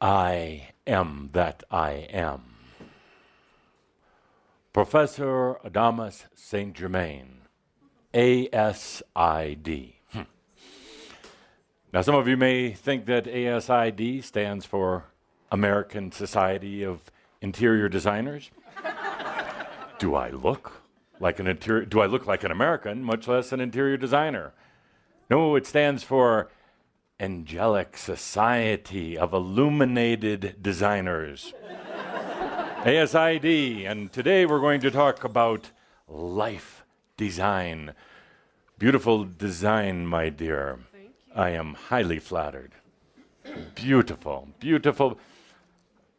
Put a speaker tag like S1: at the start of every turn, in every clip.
S1: I am that I am. Professor Adamus Saint-Germain, ASID. Now, some of you may think that ASID stands for American Society of Interior Designers. Do I look like an American, much less an interior designer? No, it stands for Angelic Society of Illuminated Designers. ASID, and today we're going to talk about life design. Beautiful design, my dear. I am highly flattered. Beautiful, beautiful.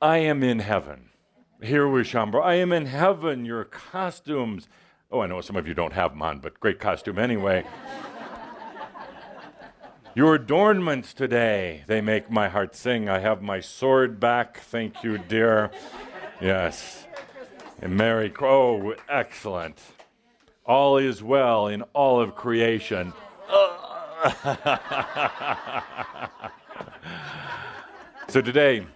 S1: I am in heaven. Here with Shambra. I am in heaven. Your costumes. Oh, I know some of you don't have them on, but great costume anyway. Your adornments today, they make my heart sing. I have my sword back. Thank you, dear. Yes. And oh, excellent. All is well in all of creation. So today,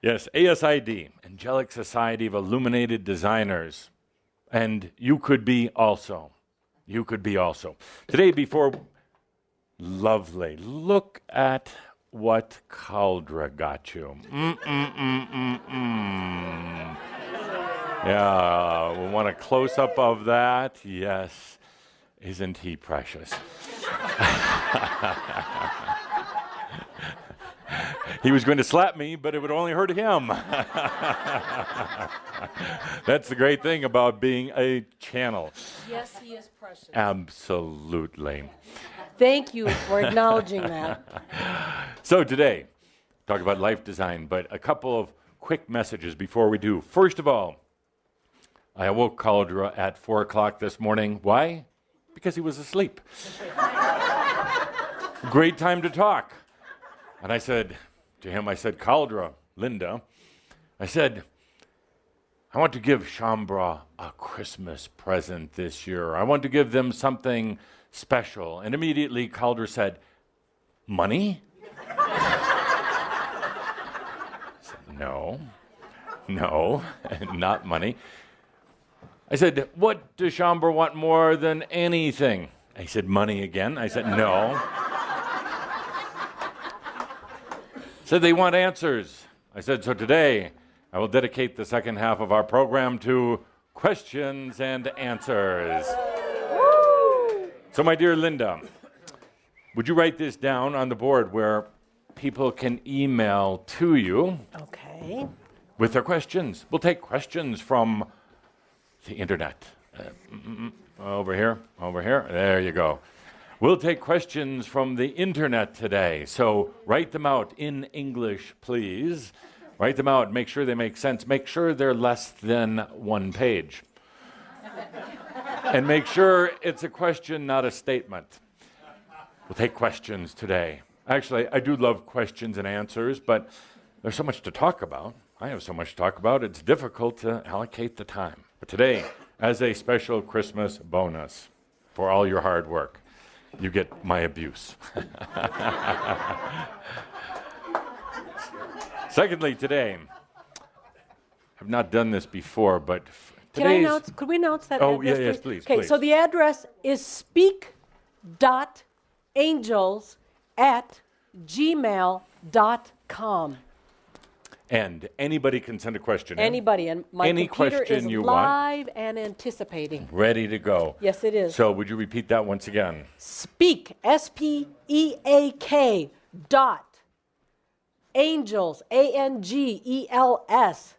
S1: yes, ASID, Angelic Society of Illuminated Designers. And you could be also. You could be also. Today, lovely. Look at what Cauldre got you. Yeah, we want a close-up of that. Yes. Isn't he precious? He was going to slap me, but it would only hurt him. That's the great thing about being a channel.
S2: Yes, he is precious.
S1: Absolutely.
S2: Thank you for acknowledging that.
S1: So today, talk about life design, but a couple of quick messages before we do. First of all, I awoke Cauldre at 4 o'clock this morning. Why? Because he was asleep. Great time to talk. And I said to him, Cauldre, Linda, I said, I want to give Shambra a Christmas present this year. I want to give them something special. And immediately Cauldre said, money? I said, no, not money. I said, what does Shambra want more than anything? He said, money again. I said, no. Said they want answers. I said, so today I will dedicate the second half of our program to questions and answers. Woo! So my dear Linda, would you write this down on the board where people can email to you?
S2: Okay.
S1: With their questions. We'll take questions from the internet. Over here. There you go. We'll take questions from the internet today. So write them out in English, please. Write them out. Make sure they make sense. Make sure they're less than 1 page. And make sure it's a question, not a statement. We'll take questions today. Actually, I do love questions and answers, but there's so much to talk about. I have so much to talk about, it's difficult to allocate the time. But today, as a special Christmas bonus for all your hard work, you get my abuse. Secondly, today, I've not done this before, but
S2: Could we announce that
S1: Oh,
S2: address,
S1: yes, please.
S2: Okay, so the address is speak.angels@gmail.com.
S1: And anybody can send a question.
S2: Anybody, and my
S1: Any
S2: computer
S1: question
S2: is
S1: you
S2: live and anticipating.
S1: Ready to go.
S2: Yes, it is.
S1: So would you repeat that once again?
S2: Speak, SPEAK, angels, ANGELS,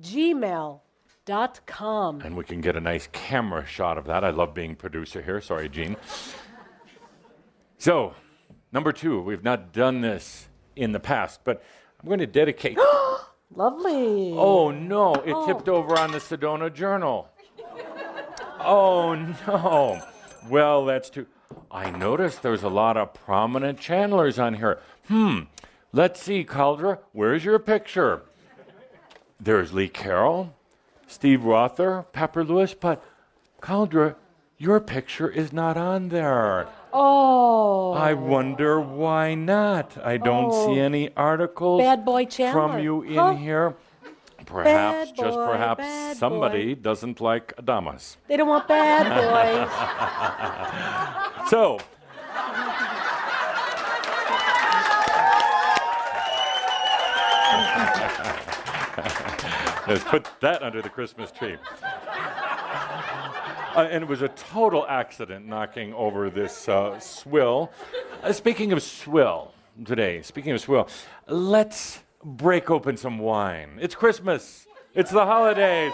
S2: @gmail.com.
S1: And we can get a nice camera shot of that. I love being producer here. Sorry, Gene. So, number 2, we've not done this in the past, but I'm going to dedicate...
S2: Lovely.
S1: Oh, no. It tipped over on the Sedona Journal. Oh, no. Well, that's too... I noticed there's a lot of prominent channelers on here. Let's see, Cauldre. Where's your picture? There's Lee Carroll, Steve Rother, Pepper Lewis, but Cauldre, your picture is not on there.
S2: Oh.
S1: I wonder why not. I don't see any articles
S2: Bad boy Chandler.
S1: from you in
S2: Huh?
S1: here. Perhaps,
S2: Bad
S1: just
S2: boy,
S1: perhaps,
S2: bad
S1: somebody
S2: boy.
S1: doesn't like Adamus.
S2: They don't want bad boys.
S1: So, let's put that under the Christmas tree. And it was a total accident knocking over this swill. Speaking of swill today, let's break open some wine. It's Christmas. It's the holidays.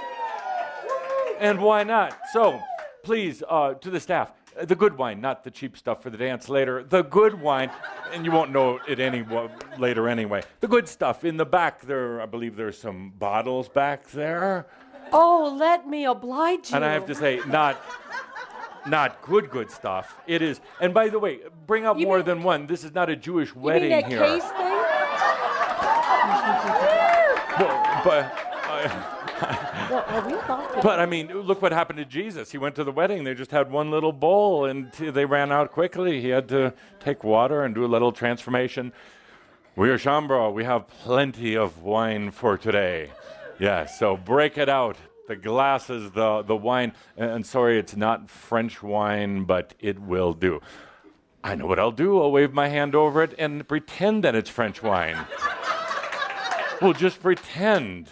S1: And why not? So, please, to the staff, the good wine, not the cheap stuff for the dance later. The good wine, and you won't know it later anyway. The good stuff in the back there. I believe there's some bottles back there.
S2: Oh, let me oblige you.
S1: And I have to say, not good stuff. It is. And by the way, bring out more than one. This is not a Jewish wedding
S2: you mean that
S1: here.
S2: case thing?
S1: But I mean, look what happened to Jesus. He went to the wedding. They just had one little bowl, and they ran out quickly. He had to take water and do a little transformation. We are Shambro. We have plenty of wine for today. Yes, so break it out. The glasses, the wine. And sorry, it's not French wine, but it will do. I know what I'll do. I'll wave my hand over it and pretend that it's French wine. We'll just pretend.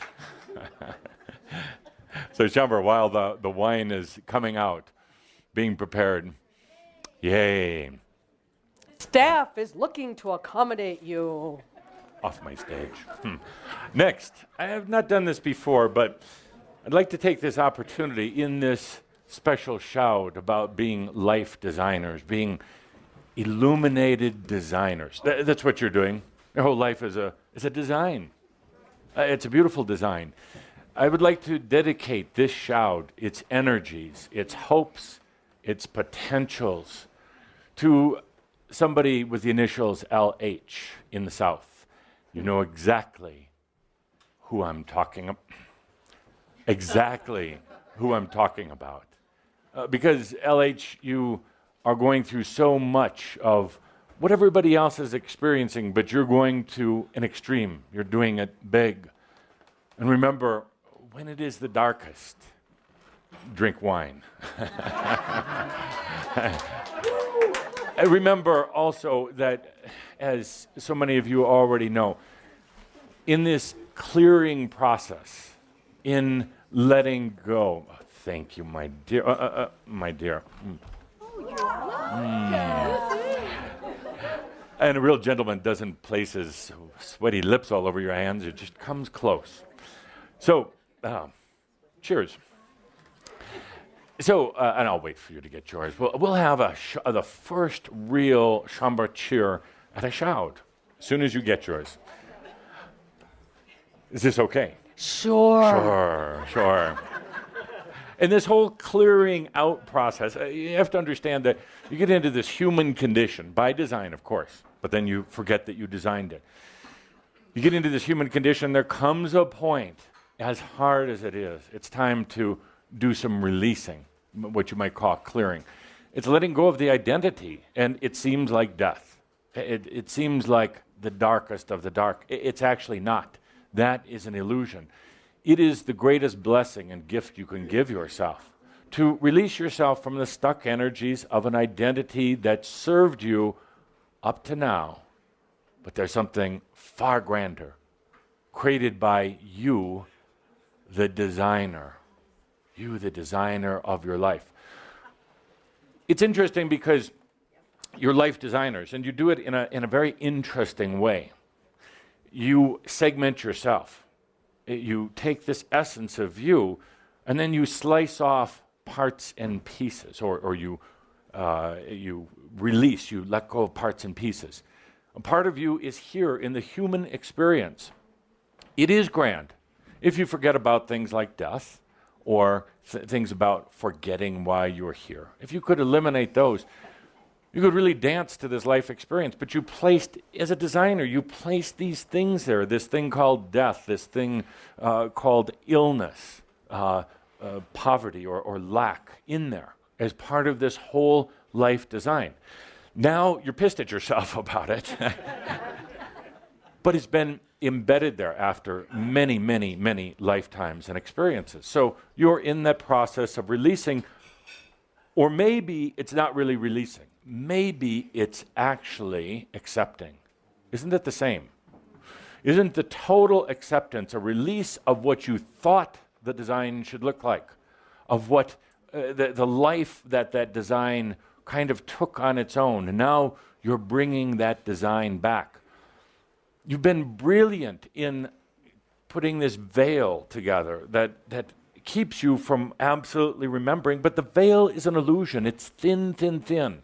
S1: So, Shambro, while the wine is coming out, being prepared, yay.
S2: Staff is looking to accommodate you.
S1: Off my stage. Next, I have not done this before, but I'd like to take this opportunity in this special shout about being life designers, being illuminated designers. That's what you're doing. Your whole life is a design. It's a beautiful design. I would like to dedicate this shout, its energies, its hopes, its potentials, to somebody with the initials LH in the South. You know exactly who I'm talking about. Exactly who I'm talking about. Because LH, you are going through so much of what everybody else is experiencing, but you're going to an extreme. You're doing it big. And remember, when it is the darkest, drink wine. And remember also that, as so many of you already know, in this clearing process, in letting go, thank you, my dear, my dear. And a real gentleman doesn't place his sweaty lips all over your hands, it just comes close. So, cheers. So, and I'll wait for you to get yours. We'll have the first real Shambro cheer at a shout as soon as you get yours. Is this okay?
S2: Sure.
S1: Sure. In this whole clearing out process, you have to understand that you get into this human condition, by design, of course, but then you forget that you designed it. You get into this human condition, there comes a point, as hard as it is, it's time to do some releasing, what you might call clearing. It's letting go of the identity, and it seems like death. It seems like the darkest of the dark. It's actually not. That is an illusion. It is the greatest blessing and gift you can give yourself, to release yourself from the stuck energies of an identity that served you up to now. But there's something far grander, created by you, the designer. You, the designer of your life. It's interesting because you're life designers, and you do it in a very interesting way. You segment yourself. You take this essence of you, and then you slice off parts and pieces, or you release, you let go of parts and pieces. A part of you is here in the human experience. It is grand. If you forget about things like death, or things about forgetting why you're here. If you could eliminate those, you could really dance to this life experience. But you placed, as a designer, you placed these things there, this thing called death, this thing called illness, poverty or lack in there. as part of this whole life design. Now you're pissed at yourself about it, but it's been embedded there after many, many, many lifetimes and experiences. So you're in that process of releasing, or maybe it's not really releasing. Maybe it's actually accepting. Isn't it the same? Isn't the total acceptance a release of what you thought the design should look like, of what the life that design kind of took on its own, and now you're bringing that design back? You've been brilliant in putting this veil together that keeps you from absolutely remembering, but the veil is an illusion. It's thin, thin, thin.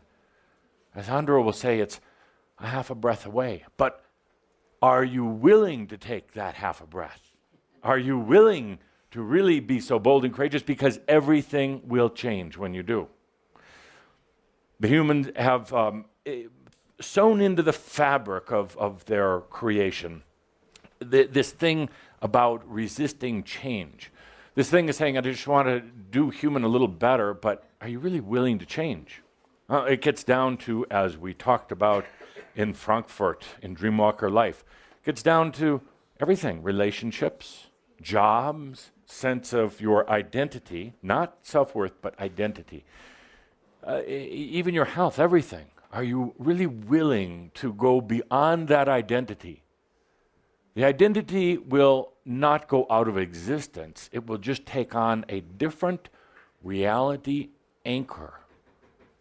S1: As Andro will say, it's a half a breath away. But are you willing to take that half a breath? Are you willing to really be so bold and courageous? Because everything will change when you do. The humans have sewn into the fabric of their creation this thing about resisting change. This thing is saying, I just want to do human a little better, but are you really willing to change? It gets down to, as we talked about in Frankfurt, in Dreamwalker Life, it gets down to everything: relationships, jobs, sense of your identity, not self-worth, but identity. Even your health, everything. Are you really willing to go beyond that identity? The identity will not go out of existence. It will just take on a different reality anchor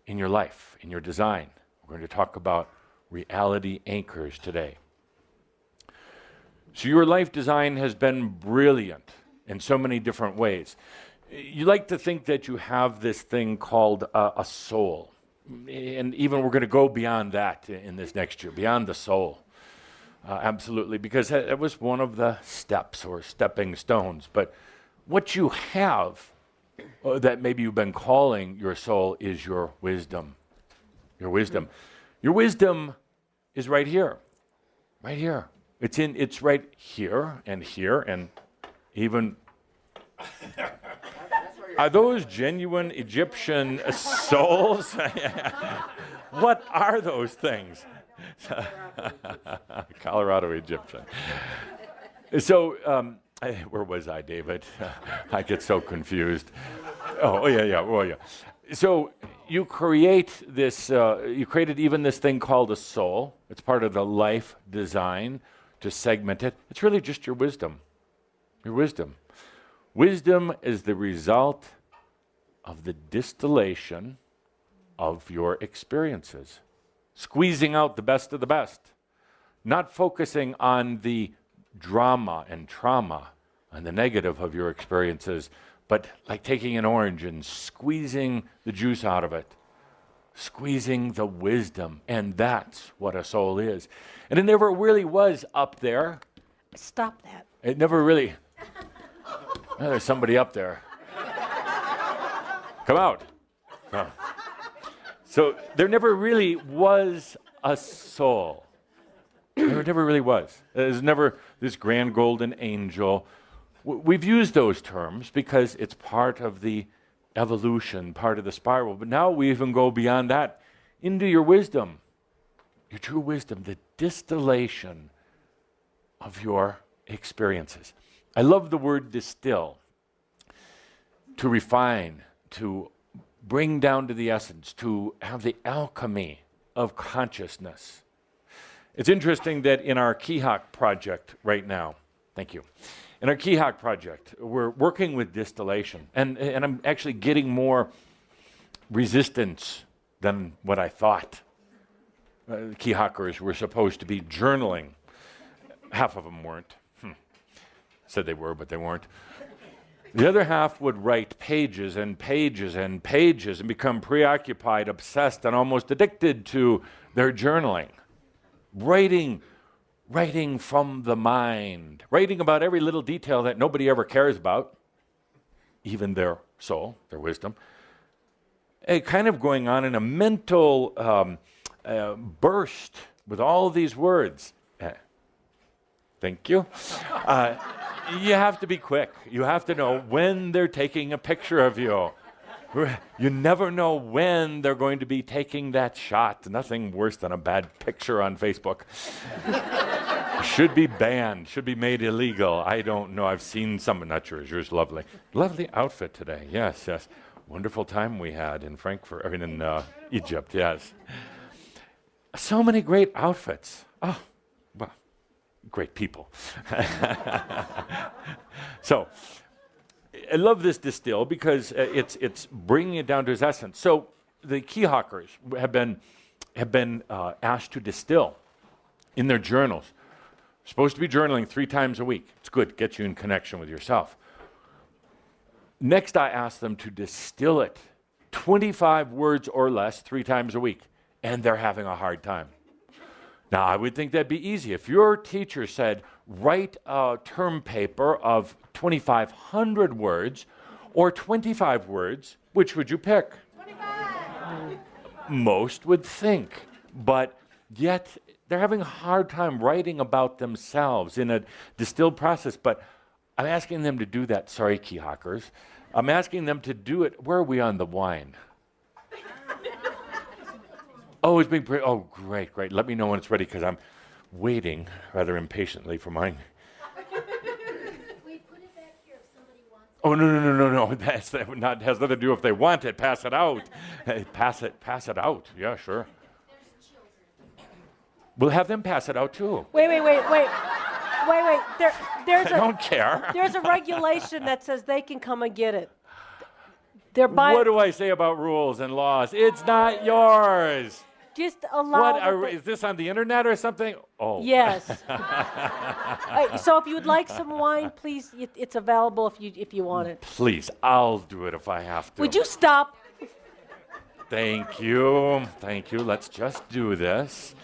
S1: in your life, in your design. We're going to talk about reality anchors today. So your life design has been brilliant in so many different ways. You like to think that you have this thing called a soul. And even we're going to go beyond that in this next year, beyond the soul. Absolutely, because it was one of the steps or stepping stones. But what you have that maybe you've been calling your soul is your wisdom. Your wisdom. Your wisdom is right here. Right here. It's right here and even... Are those genuine Egyptian souls? What are those things? Colorado Egyptian. So, where was I, David? I get so confused. Oh yeah. So you create this, you created even this thing called a soul. It's part of the life design to segment it. It's really just your wisdom. Your wisdom. Wisdom is the result of the distillation of your experiences. Squeezing out the best of the best. Not focusing on the drama and trauma and the negative of your experiences, but like taking an orange and squeezing the juice out of it. Squeezing the wisdom. And that's what a soul is. And it never really was up there.
S2: Stop that.
S1: It never really... there's somebody up there. Come out. Oh. So there never really was a soul. There never really was. There's never this grand golden angel. We've used those terms because it's part of the evolution, part of the spiral. But now we even go beyond that into your wisdom, your true wisdom, the distillation of your experiences. I love the word distill. To refine, to bring down to the essence, to have the alchemy of consciousness. It's interesting that in our Kihak project right now, thank you, in our Kihak project, we're working with distillation, and I'm actually getting more resistance than what I thought. Kihakers were supposed to be journaling. Half of them weren't. Said they were, but they weren't. The other half would write pages and pages and pages and become preoccupied, obsessed, and almost addicted to their journaling. Writing from the mind. Writing about every little detail that nobody ever cares about, even their soul, their wisdom. Kind of going on in a mental burst with all these words. Thank you. You have to be quick. You have to know when they're taking a picture of you. You never know when they're going to be taking that shot. Nothing worse than a bad picture on Facebook. Should be banned, should be made illegal. I don't know. I've seen some, not yours. Yours lovely. Lovely outfit today. Yes, yes. Wonderful time we had in Frankfurt, in Egypt, yes. So many great outfits. Oh, well, great people. So, I love this distill because it's bringing it down to its essence. So, the key hawkers have been asked to distill in their journals. Supposed to be journaling 3 times a week. It's good, gets you in connection with yourself. Next, I asked them to distill it, 25 words or less, 3 times a week, and they're having a hard time. Now, I would think that'd be easy. If your teacher said, write a term paper of 2,500 words or 25 words, which would you pick? 25. Most would think, but yet they're having a hard time writing about themselves in a distilled process. But I'm asking them to do that. Sorry, key hawkers. I'm asking them to do it. Where are we on the wine? Oh, it's being oh, great, great. Let me know when it's ready because I'm waiting rather impatiently for mine.
S3: We put it back here if somebody wants it.
S1: Oh, no. That has nothing to do if they want it. Pass it out. Hey, pass it out. Yeah, sure.
S3: There's children.
S1: We'll have them pass it out too.
S2: Wait. There's
S1: I don't care.
S2: There's a regulation that says they can come and get it.
S1: What do I say about rules and laws? It's not yours.
S2: Just allow.
S1: Is this on the internet or something? Oh.
S2: Yes. So if you would like some wine, please, it's available if you want it.
S1: Please, I'll do it if I have to.
S2: Would you stop?
S1: Thank you. Let's just do this.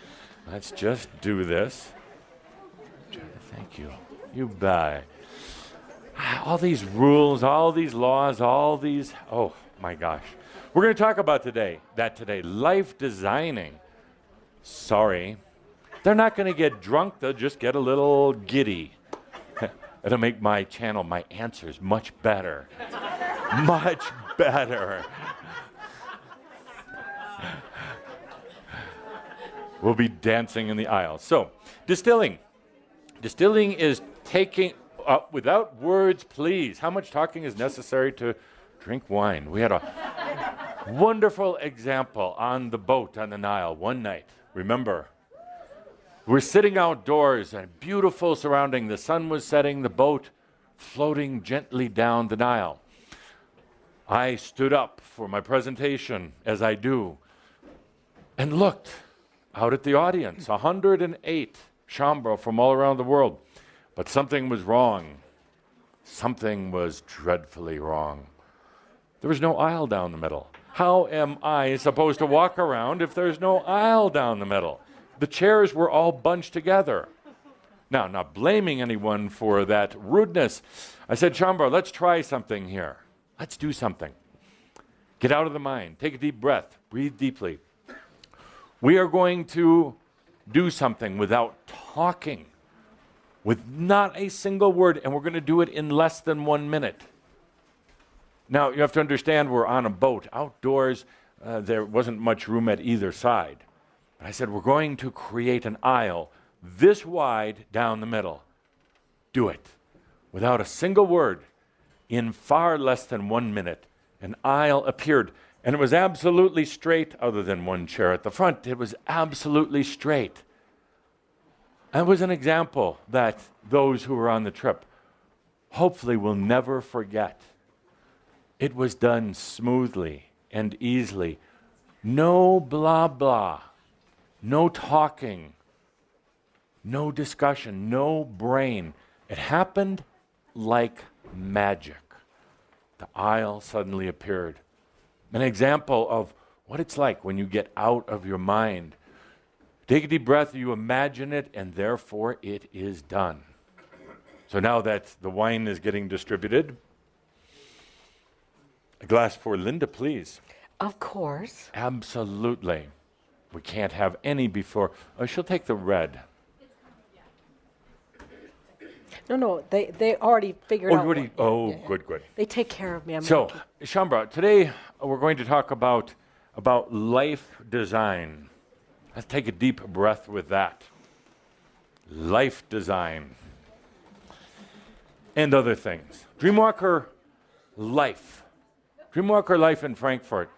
S1: Thank you. You bet. All these rules, all these laws, all these, oh my gosh. We're going to talk about today, life designing. Sorry, they're not going to get drunk, they'll just get a little giddy. It'll make my channel, my answers much better. Much better. We'll be dancing in the aisles. So, distilling. Distilling is taking, without words, please. How much talking is necessary to drink wine? We had a wonderful example on the boat on the Nile one night. Remember, we're sitting outdoors and beautiful surrounding. The sun was setting, the boat floating gently down the Nile. I stood up for my presentation, as I do, and looked out at the audience, 108 Shambra from all around the world. But something was wrong. Something was dreadfully wrong. There was no aisle down the middle. How am I supposed to walk around if there's no aisle down the middle? The chairs were all bunched together. Now, not blaming anyone for that rudeness, I said, Shambra, let's try something here. Let's do something. Get out of the mind. Take a deep breath. Breathe deeply. We are going to do something without talking, with not a single word, and we're going to do it in less than 1 minute. Now, you have to understand we're on a boat. Outdoors, there wasn't much room at either side. But I said, we're going to create an aisle this wide down the middle. Do it. Without a single word, in far less than 1 minute, an aisle appeared. And it was absolutely straight, other than one chair at the front. It was absolutely straight. And it was an example that those who were on the trip hopefully will never forget. It was done smoothly and easily. No blah blah. No talking. No discussion. No brain. It happened like magic. The aisle suddenly appeared. An example of what it's like when you get out of your mind. Take a deep breath, you imagine it, and therefore it is done. So now that the wine is getting distributed, a glass for Linda, please.
S2: Of course.
S1: Absolutely. We can't have any before. Oh, she'll take the red.
S2: No, they already figured out.
S1: Good.
S2: They take care of me.
S1: So, Shambra, today we're going to talk about life design. Let's take a deep breath with that. Life design. And other things. Dreamwalker Life. Dreamwalker Life in Frankfurt.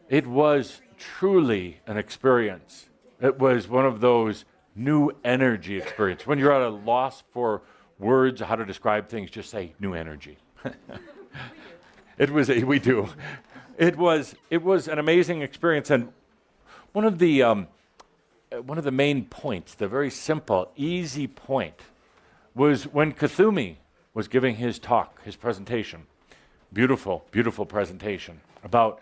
S1: It was truly an experience. It was one of those new energy experiences. When you're at a loss for words, how to describe things, just say new energy. We do. It was an amazing experience, and one of the main points, the very simple, easy point, was when Kuthumi was giving his talk, his presentation. Beautiful, beautiful presentation about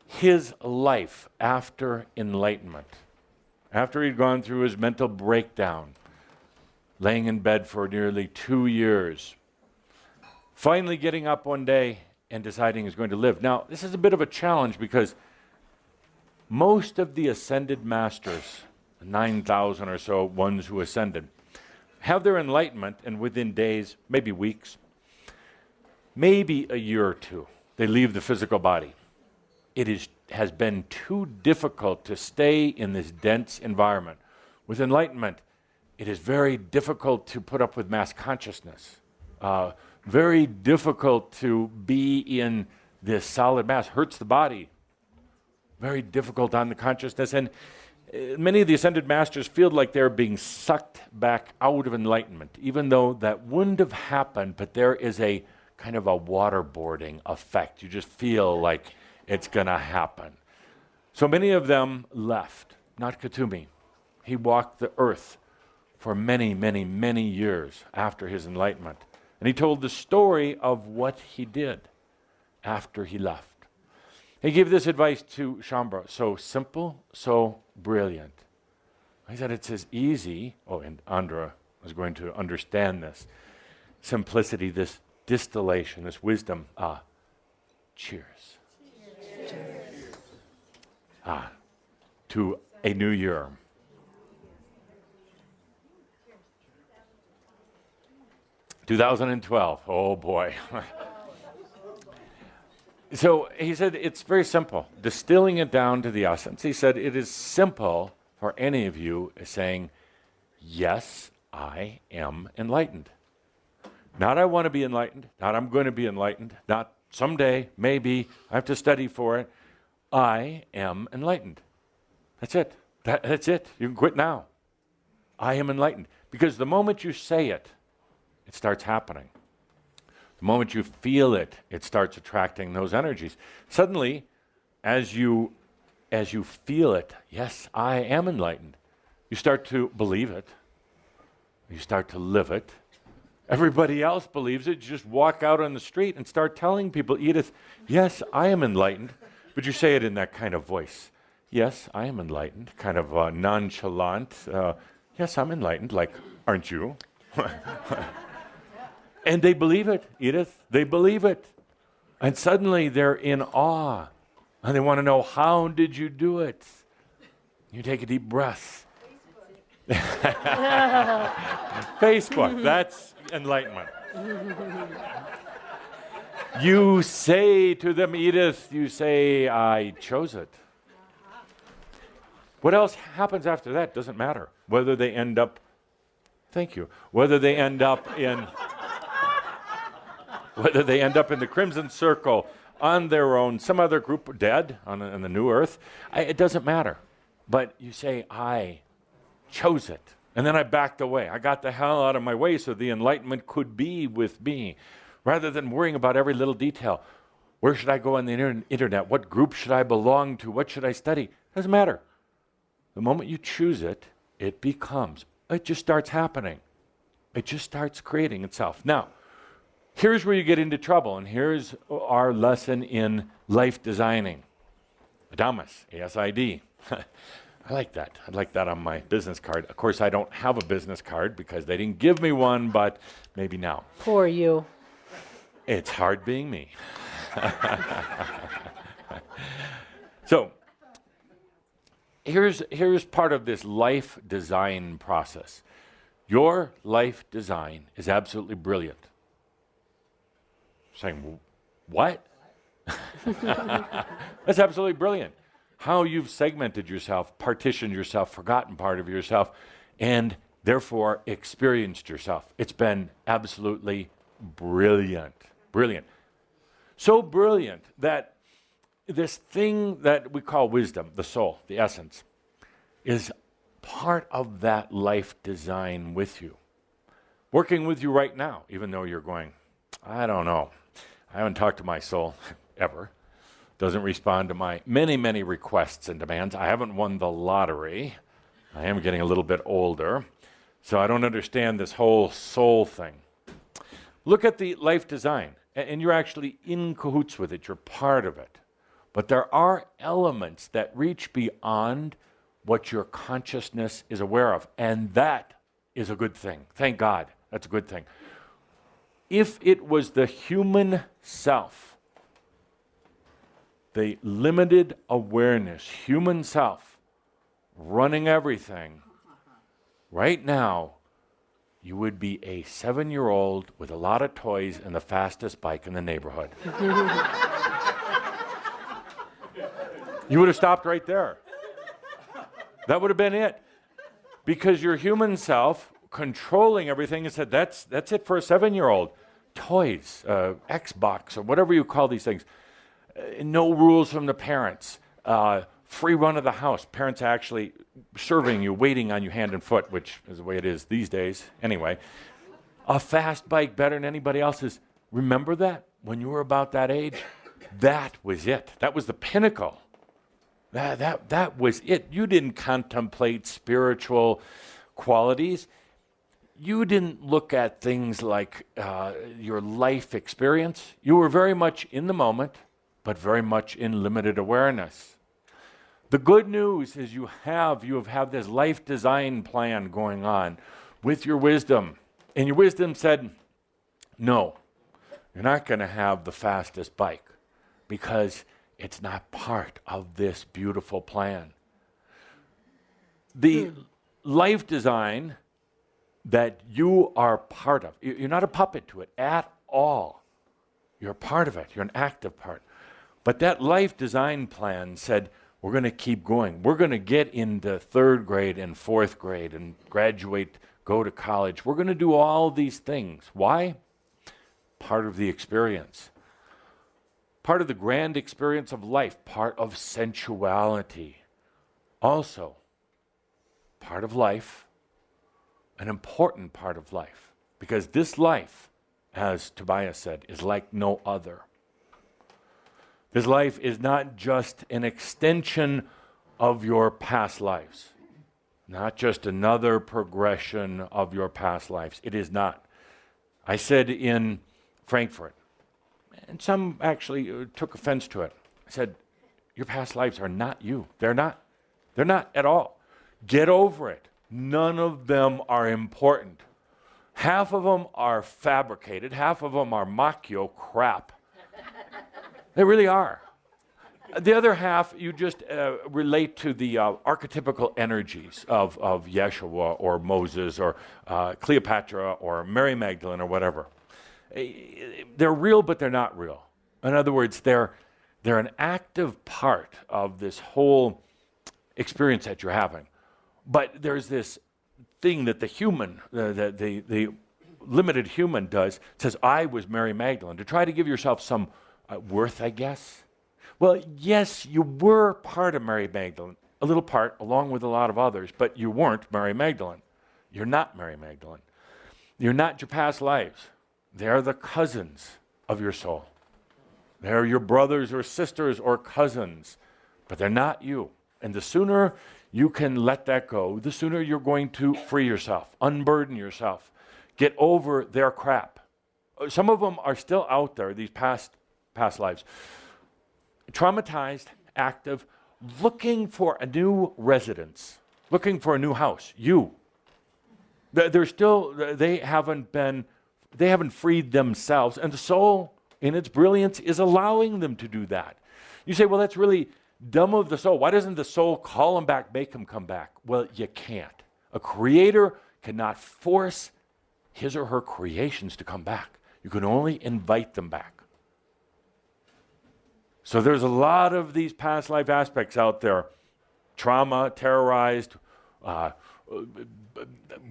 S1: his life after enlightenment. After he'd gone through his mental breakdown, laying in bed for nearly 2 years, finally getting up one day and deciding he's going to live. Now, this is a bit of a challenge because most of the ascended masters, 9,000 or so ones who ascended, have their enlightenment, and within days, maybe weeks, maybe a year or two, they leave the physical body. It has been too difficult to stay in this dense environment. With enlightenment, it is very difficult to put up with mass consciousness. Very difficult to be in this solid mass. Hurts the body. Very difficult on the consciousness. And many of the ascended masters feel like they're being sucked back out of enlightenment, even though that wouldn't have happened, but there is a kind of a waterboarding effect. You just feel like it's going to happen. So many of them left. Not Kuthumi. He walked the earth for many, many, many years after his enlightenment. And he told the story of what he did after he left. He gave this advice to Shambhala, so simple, so brilliant. He said it's as easy, and Andra was going to understand this, simplicity, this distillation, this wisdom. Cheers. Cheers. To a new year. (2012), oh boy. So he said it's very simple, distilling it down to the essence. He said it is simple for any of you saying, yes, I am enlightened. Not I want to be enlightened, not I'm going to be enlightened, not someday, maybe, I have to study for it. I am enlightened. That's it. That's it. You can quit now. I am enlightened. Because the moment you say it, it starts happening. The moment you feel it, it starts attracting those energies. Suddenly, as you feel it, yes, I am enlightened, you start to believe it. You start to live it. Everybody else believes it. You just walk out on the street and start telling people, Edith, yes, I am enlightened. But you say it in that kind of voice. Yes, I am enlightened, kind of nonchalant. Yes, I'm enlightened, like, aren't you? And they believe it, Edith. They believe it. And suddenly they're in awe. And they want to know, how did you do it? You take a deep breath. Facebook, that's enlightenment. You say to them, Edith, you say, I chose it. What else happens after that doesn't matter. Whether they end up, thank you, whether they end up in the Crimson Circle, on their own, some other group dead on the new earth, it doesn't matter. But you say, I chose it. And then I backed away. I got the hell out of my way so the enlightenment could be with me, rather than worrying about every little detail. Where should I go on the internet? What group should I belong to? What should I study? Doesn't matter. The moment you choose it, it becomes. It just starts happening. It just starts creating itself. Now, here's where you get into trouble, and here's our lesson in life designing. Adamus, ASID. I like that. I'd like that on my business card. Of course, I don't have a business card because they didn't give me one, but maybe now.
S2: Poor you.
S1: It's hard being me. So, here's part of this life design process. Your life design is absolutely brilliant. Saying, what? That's absolutely brilliant. How you've segmented yourself, partitioned yourself, forgotten part of yourself, and therefore experienced yourself. It's been absolutely brilliant. Brilliant. So brilliant that this thing that we call wisdom, the soul, the essence, is part of that life design with you. Working with you right now, even though you're going, I don't know. I haven't talked to my soul ever. Doesn't respond to my many, many requests and demands. I haven't won the lottery. I am getting a little bit older, so I don't understand this whole soul thing. Look at the life design, and you're actually in cahoots with it. You're part of it. But there are elements that reach beyond what your consciousness is aware of, and that is a good thing. Thank God, that's a good thing. If it was the human self, the limited awareness, human self, running everything, right now, you would be a 7-year-old with a lot of toys and the fastest bike in the neighborhood. You would have stopped right there. That would have been it. Because your human self controlling everything and said, that's it for a 7-year-old. Toys, Xbox, or whatever you call these things. No rules from the parents. Free run of the house. Parents actually serving you, waiting on you hand and foot, which is the way it is these days. Anyway, a fast bike better than anybody else's. Remember that when you were about that age? That was it. That was the pinnacle. That was it. You didn't contemplate spiritual qualities. You didn't look at things like your life experience. You were very much in the moment, but very much in limited awareness. The good news is you have this life design plan going on with your wisdom. And your wisdom said, no, you're not going to have the fastest bike because it's not part of this beautiful plan. The life design that you are part of, you're not a puppet to it at all. You're a part of it. You're an active part. But that life design plan said, we're going to keep going. We're going to get into 3rd grade and 4th grade and graduate, go to college. We're going to do all these things. Why? Part of the experience. Part of the grand experience of life. Part of sensuality. Also, part of life, an important part of life. Because this life, as Tobias said, is like no other. This life is not just an extension of your past lives, not just another progression of your past lives. It is not. I said in Frankfurt, and some actually took offense to it. I said, your past lives are not you. They're not. They're not at all. Get over it. None of them are important. Half of them are fabricated. Half of them are machio crap. They really are. The other half, you just relate to the archetypical energies of Yeshua or Moses or Cleopatra or Mary Magdalene or whatever. They're real, but they're not real. In other words, they're an active part of this whole experience that you're having. But there's this thing that the human, the limited human does, says, I was Mary Magdalene, to try to give yourself some worth, I guess. Well, yes, you were part of Mary Magdalene, a little part, along with a lot of others, but you weren't Mary Magdalene. You're not Mary Magdalene. You're not your past lives. They're the cousins of your soul. They're your brothers or sisters or cousins, but they're not you. And the sooner you can let that go, the sooner you're going to free yourself, unburden yourself, get over their crap. Some of them are still out there, these past lives, traumatized, active, looking for a new residence, looking for a new house. They haven't freed themselves, and the soul, in its brilliance, is allowing them to do that. You say, well, that's really dumb of the soul. Why doesn't the soul call them back, make them come back? Well, you can't. A creator cannot force his or her creations to come back. You can only invite them back. So there's a lot of these past life aspects out there. Trauma, terrorized,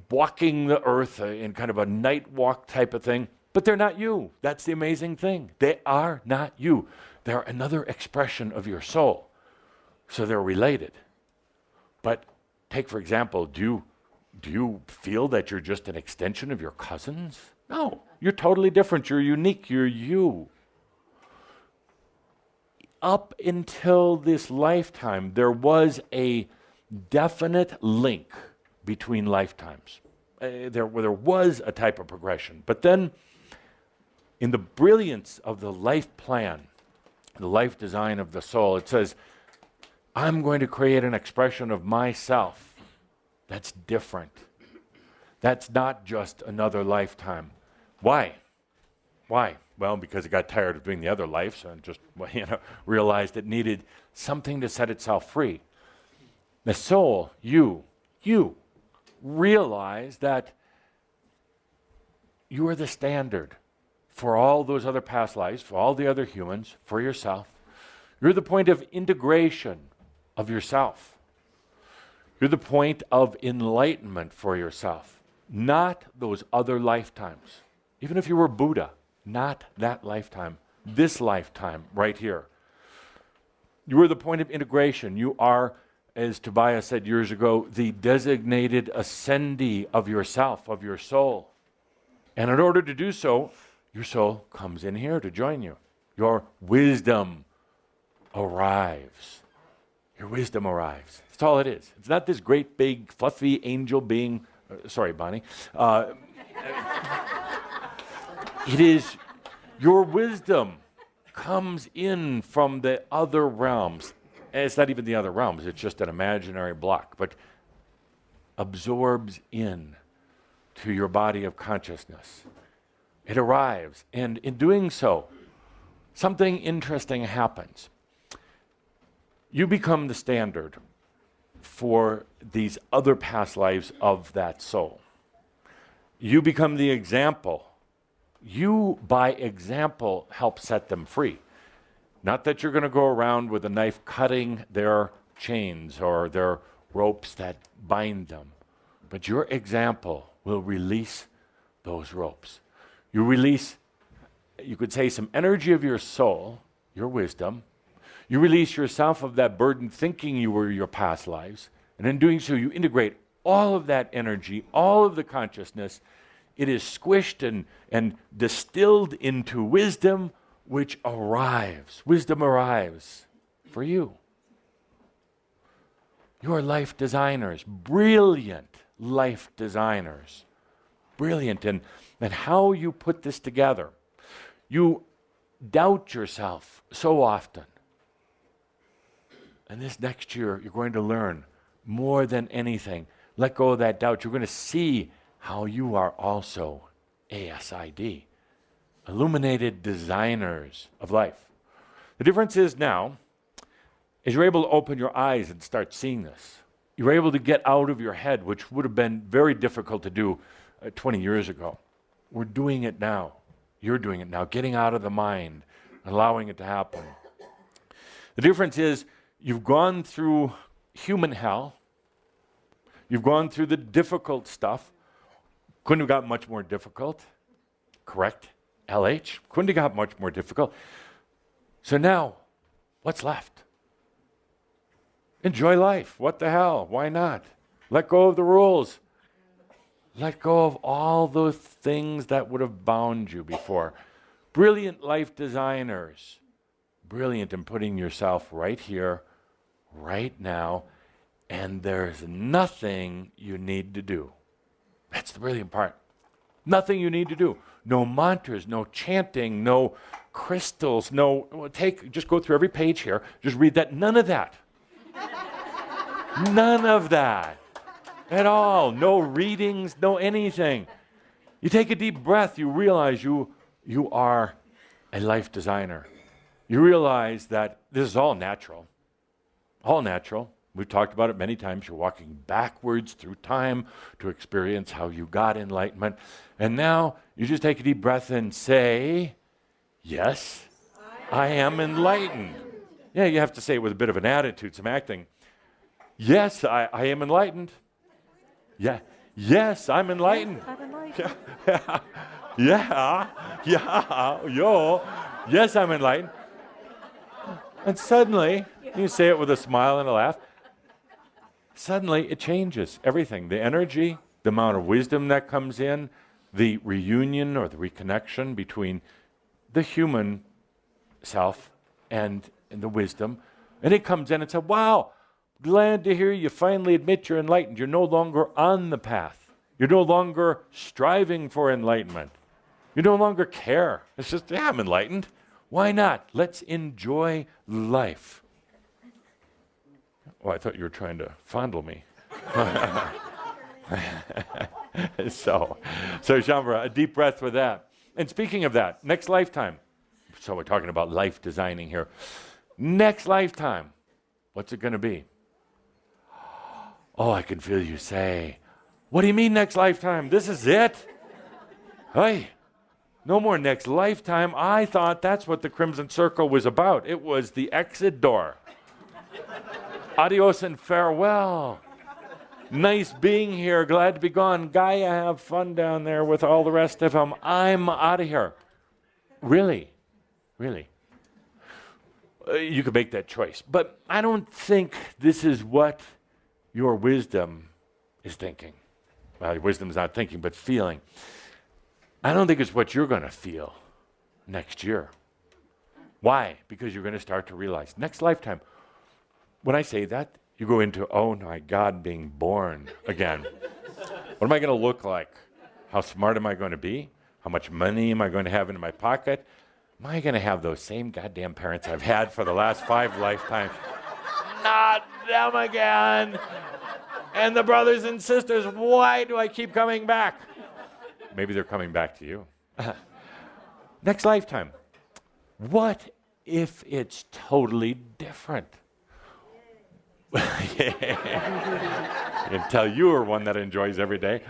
S1: walking the earth in kind of a night walk type of thing. But they're not you. That's the amazing thing. They are not you. They're another expression of your soul. So they're related. But take, for example, do you feel that you're just an extension of your cousins? No. You're totally different. You're unique. You're you. Up until this lifetime, there was a definite link between lifetimes. There was a type of progression. But then, in the brilliance of the life plan, the life design of the soul, it says, I'm going to create an expression of myself that's different. That's not just another lifetime. Why? Why? Well, because it got tired of doing the other lives and just realized it needed something to set itself free. The soul, you realize that you are the standard for all those other past lives, for all the other humans, for yourself. You're the point of integration of yourself. You're the point of enlightenment for yourself, not those other lifetimes. Even if you were Buddha, not that lifetime, this lifetime right here. You are the point of integration. You are, as Tobias said years ago, the designated ascendee of yourself, of your soul. And in order to do so, your soul comes in here to join you. Your wisdom arrives. Your wisdom arrives. That's all it is. It's not this great, big, fluffy angel being. Sorry, Bonnie. It is your wisdom comes in from the other realms. And it's not even the other realms. It's just an imaginary block, but absorbs in to your body of consciousness. It arrives, and in doing so, something interesting happens. You become the standard for these other past lives of that soul. You become the example. You, by example, help set them free. Not that you're going to go around with a knife cutting their chains or their ropes that bind them, but your example will release those ropes. You release, you could say, some energy of your soul, your wisdom. You release yourself of that burden thinking you were your past lives. And in doing so, you integrate all of that energy, all of the consciousness. It is squished and distilled into wisdom, which arrives. Wisdom arrives for you. You are life designers, brilliant life designers. Brilliant in how you put this together. You doubt yourself so often. And this next year, you're going to learn more than anything. Let go of that doubt. You're going to see how you are also ASID, illuminated designers of life. The difference is now, is you're able to open your eyes and start seeing this. You're able to get out of your head, which would have been very difficult to do 20 years ago. We're doing it now. You're doing it now, getting out of the mind, allowing it to happen. The difference is you've gone through human hell. You've gone through the difficult stuff. Couldn't have got much more difficult. Correct? LH? Couldn't have got much more difficult. So now, what's left? Enjoy life. What the hell? Why not? Let go of the rules. Let go of all those things that would have bound you before. Brilliant life designers. Brilliant in putting yourself right here, right now, and there's nothing you need to do. That's the brilliant part. Nothing you need to do. No mantras, no chanting, no crystals, just go through every page here, just read that. None of that. None of that at all. No readings, no anything. You take a deep breath, you realize you are a life designer. You realize that this is all natural. All natural. We've talked about it many times. You're walking backwards through time to experience how you got enlightenment. And now you just take a deep breath and say, yes, I am enlightened. Yeah, you have to say it with a bit of an attitude, some acting. Yes, I am enlightened. Yeah. Yes, I'm enlightened.
S2: I'm enlightened.
S1: Yes, I'm enlightened. And suddenly, you say it with a smile and a laugh, suddenly it changes everything. The energy, the amount of wisdom that comes in, the reunion or the reconnection between the human self and the wisdom. And it comes in and says, wow, glad to hear you finally admit you're enlightened. You're no longer on the path. You're no longer striving for enlightenment. You no longer care. It's just, yeah, I'm enlightened. Why not? Let's enjoy life. Oh, I thought you were trying to fondle me. So Shambhara, a deep breath with that. And speaking of that, next lifetime. So we're talking about life designing here. Next lifetime, what's it going to be? Oh, I can feel you say, what do you mean next lifetime? This is it? Hey, no more next lifetime. I thought that's what the Crimson Circle was about. It was the exit door. Adios and farewell. Nice being here. Glad to be gone. Gaia, have fun down there with all the rest of them. I'm out of here. Really? Really? You could make that choice. But I don't think this is what your wisdom is thinking. Well, your wisdom is not thinking, but feeling. I don't think it's what you're going to feel next year. Why? Because you're going to start to realize next lifetime. When I say that, you go into, oh my God, being born again. What am I going to look like? How smart am I going to be? How much money am I going to have in my pocket? Am I going to have those same goddamn parents I've had for the last 5 lifetimes? Not them again. And the brothers and sisters, why do I keep coming back? Maybe they're coming back to you. Next lifetime. What if it's totally different? Until you are one that enjoys every day.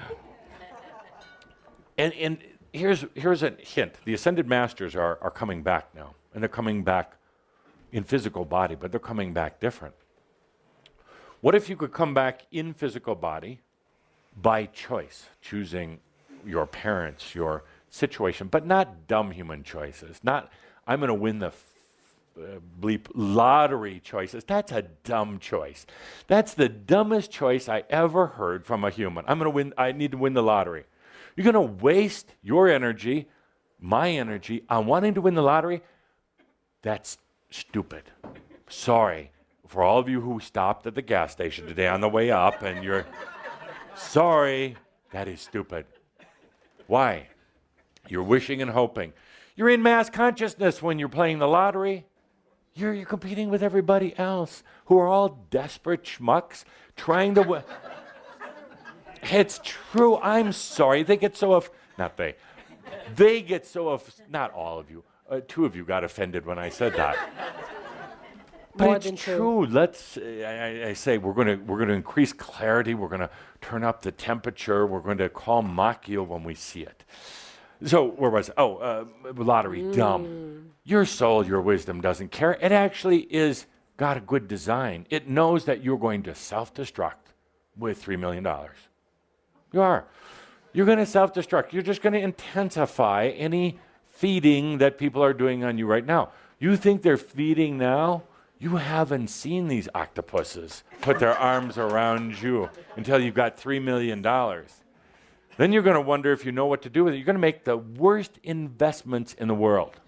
S1: And here's a hint. The Ascended Masters are coming back now. And they're coming back in physical body, but they're coming back different. What if you could come back in physical body by choice, choosing your parents, your situation, but not dumb human choices. Not, I'm going to win the bleep lottery choices. That's a dumb choice. That's the dumbest choice I ever heard from a human. I need to win the lottery. You're going to waste your energy, my energy, on wanting to win the lottery? That's stupid. Sorry for all of you who stopped at the gas station today on the way up and you're sorry. That is stupid. Why? You're wishing and hoping. You're in mass consciousness when you're playing the lottery. You're competing with everybody else who are all desperate schmucks trying to win. It's true. I'm sorry. They get so not all of you. 2 of you got offended when I said that. But
S2: More
S1: it's
S2: than
S1: true. I say we're going to increase clarity. We're going to turn up the temperature. We're going to call Machio when we see it. So where was it? Lottery, dumb. Your soul, your wisdom doesn't care. It actually is got a good design. It knows that you're going to self-destruct with $3 million. You are. You're going to self-destruct. You're just going to intensify any feeding that people are doing on you right now. You think they're feeding now? You haven't seen these octopuses put their arms around you until you've got $3 million. Then you're going to wonder if you know what to do with it. You're going to make the worst investments in the world.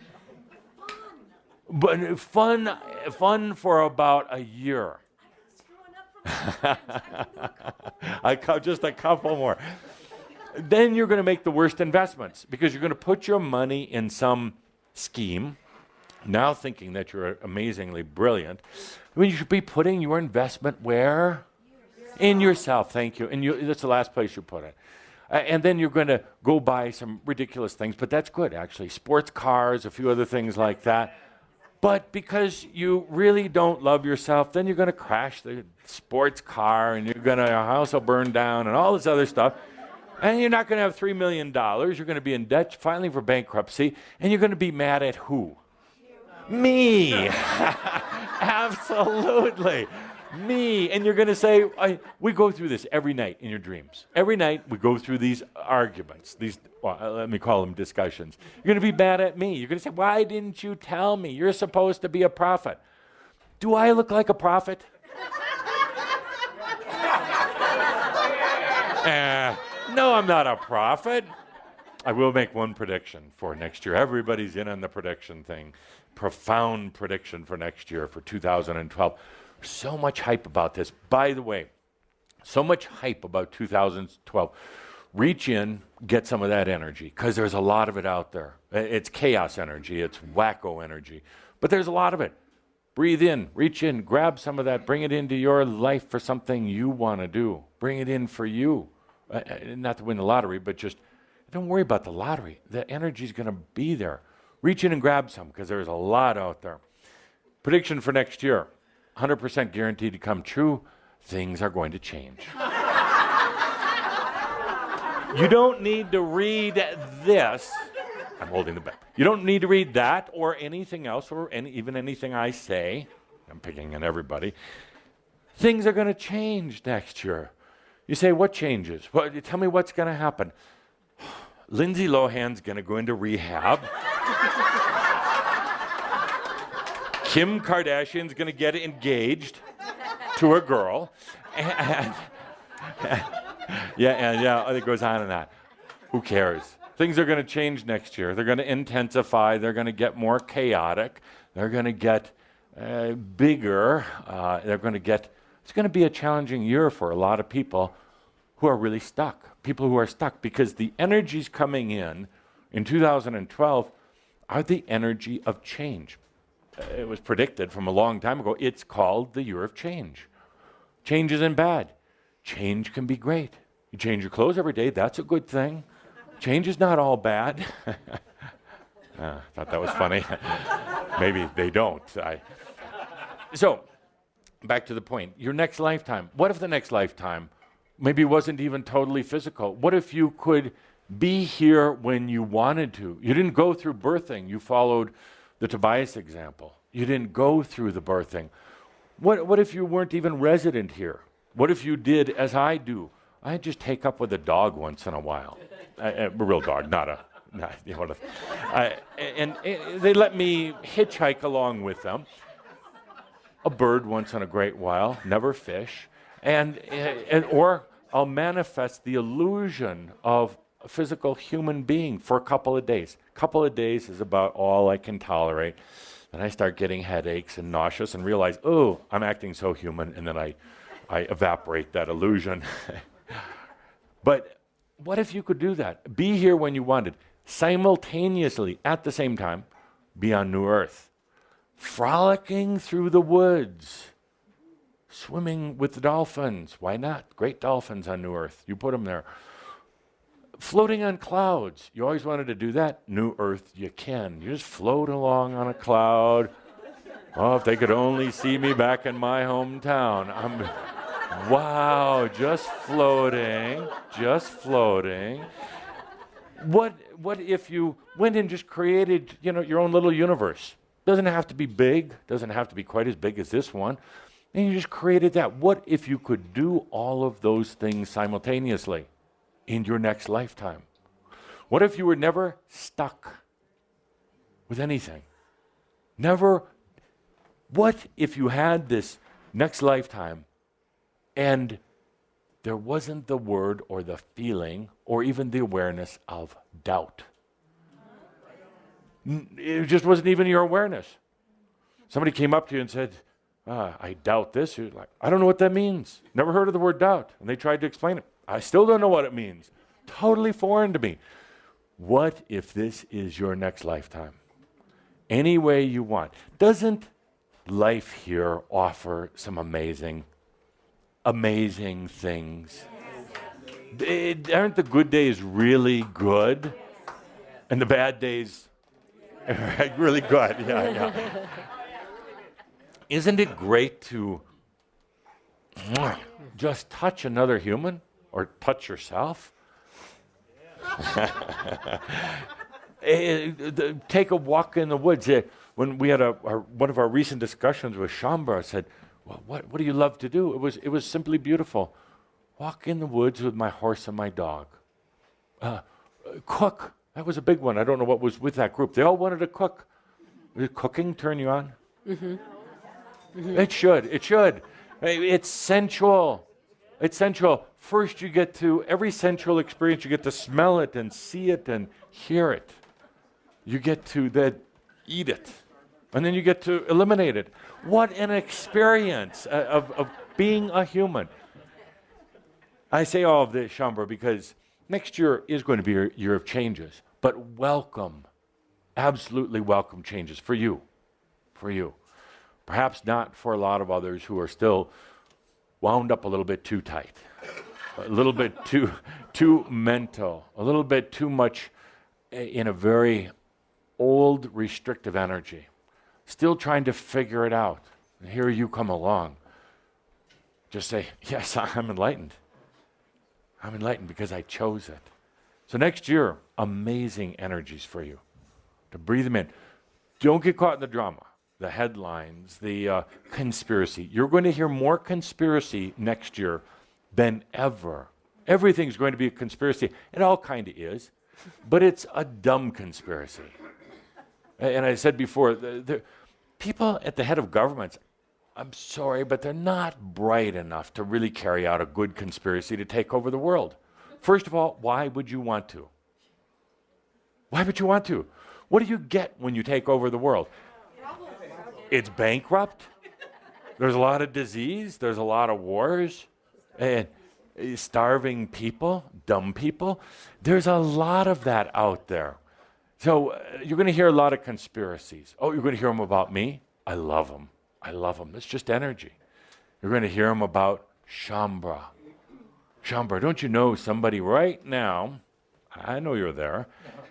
S1: But fun for about a year. Just a couple more. Then you're going to make the worst investments because you're going to put your money in some scheme, now thinking that you're amazingly brilliant. I mean, you should be putting your investment where? In yourself, thank you. And that's the last place you put it. And then you're going to go buy some ridiculous things, but that's good, actually. Sports cars, a few other things like that. But because you really don't love yourself, then you're going to crash the sports car, and your house will burn down, and all this other stuff. And you're not going to have $3 million. You're going to be in debt, filing for bankruptcy, and you're going to be mad at who? Me. Absolutely. Me. And you're going to say, we go through this every night in your dreams. Every night we go through these arguments, let me call them discussions. You're going to be mad at me. You're going to say, why didn't you tell me? You're supposed to be a prophet. Do I look like a prophet? No, I'm not a prophet. I will make one prediction for next year. Everybody's in on the prediction thing. Profound prediction for next year, for 2012. So much hype about this. By the way, so much hype about 2012. Reach in, get some of that energy, because there's a lot of it out there. It's chaos energy. It's wacko energy. But there's a lot of it. Breathe in, reach in, grab some of that, bring it into your life for something you want to do. Bring it in for you. Not to win the lottery, but just don't worry about the lottery. The energy's going to be there. Reach in and grab some, because there's a lot out there. Prediction for next year, 100% guaranteed to come true. Things are going to change. You don't need to read this. I'm holding the back. You don't need to read that or anything else or even anything I say. I'm picking on everybody. Things are going to change next year. You say, what changes? Well, tell me what's going to happen. Lindsay Lohan's going to go into rehab. Kim Kardashian's going to get engaged to a girl. And it goes on and on. Who cares? Things are going to change next year. They're going to intensify. They're going to get more chaotic. They're going to get bigger. It's going to be a challenging year for a lot of people who are really stuck. People who are stuck because the energies coming in 2012 are the energy of change. It was predicted from a long time ago. It's called the year of change. Change isn't bad. Change can be great. You change your clothes every day. That's a good thing. Change is not all bad. Thought that was funny. Maybe they don't. So, back to the point. Your next lifetime. What if the next lifetime maybe wasn't even totally physical? What if you could be here when you wanted to? You didn't go through birthing. You followed the Tobias example. You didn't go through the birthing. What if you weren't even resident here? What if you did as I do? I just take up with a dog once in a while. A real dog, and they let me hitchhike along with them. A bird once in a great while, never fish. Or I'll manifest the illusion of a physical human being for a couple of days. A couple of days is about all I can tolerate. Then I start getting headaches and nauseous and realize, oh, I'm acting so human, and then I evaporate that illusion. But what if you could do that? Be here when you wanted, simultaneously, at the same time, be on New Earth, frolicking through the woods, swimming with the dolphins. Why not? Great dolphins on New Earth. You put them there. Floating on clouds. You always wanted to do that. New Earth, you can. You just float along on a cloud. Oh, if they could only see me back in my hometown. Wow, just floating. What if you went and just created, your own little universe? Doesn't have to be big, doesn't have to be quite as big as this one. And you just created that. What if you could do all of those things simultaneously in your next lifetime? What if you were never stuck with anything? What if you had this next lifetime and there wasn't the word or the feeling or even the awareness of doubt? It just wasn't even your awareness. Somebody came up to you and said, I doubt this. You're like, I don't know what that means. Never heard of the word doubt. And they tried to explain it. I still don't know what it means. Totally foreign to me. What if this is your next lifetime? Any way you want. Doesn't life here offer some amazing things? Aren't the good days really good? And the bad days really good? Yeah. Isn't it great to just touch another human or touch yourself? Take a walk in the woods. when we had one of our recent discussions with Shambra, said, well, what do you love to do? It was simply beautiful. Walk in the woods with my horse and my dog. Cook. That was a big one. I don't know what was with that group. They all wanted to cook. Did cooking turn you on? Mm-hmm. Mm-hmm. It should. It should. It's sensual. It's sensual. First, you get to, every sensual experience, you get to smell it and see it and hear it. You get to then eat it. And then you get to eliminate it. What an experience of being a human. I say all of this, Shambra, because next year is going to be a year of changes. But welcome, absolutely welcome changes for you. For you. Perhaps not for a lot of others who are still wound up a little bit too tight, a little bit too mental, a little bit too much in a very old restrictive energy, still trying to figure it out. And here you come along. Just say, yes, I'm enlightened. I'm enlightened because I chose it. So next year, amazing energies for you. To breathe them in. Don't get caught in the drama. The headlines, the conspiracy. You're going to hear more conspiracy next year than ever. Everything's going to be a conspiracy. It all kind of is, but it's a dumb conspiracy. And I said before, the people at the head of governments, I'm sorry, but they're not bright enough to really carry out a good conspiracy to take over the world. First of all, why would you want to? Why would you want to? What do you get when you take over the world? It's bankrupt. There's a lot of disease. There's a lot of wars. And starving people, dumb people. There's a lot of that out there. So you're going to hear a lot of conspiracies. Oh, you're going to hear them about me? I love them. I love them. It's just energy. You're going to hear them about Shambra. Shambra, don't you know somebody right now, I know you're there,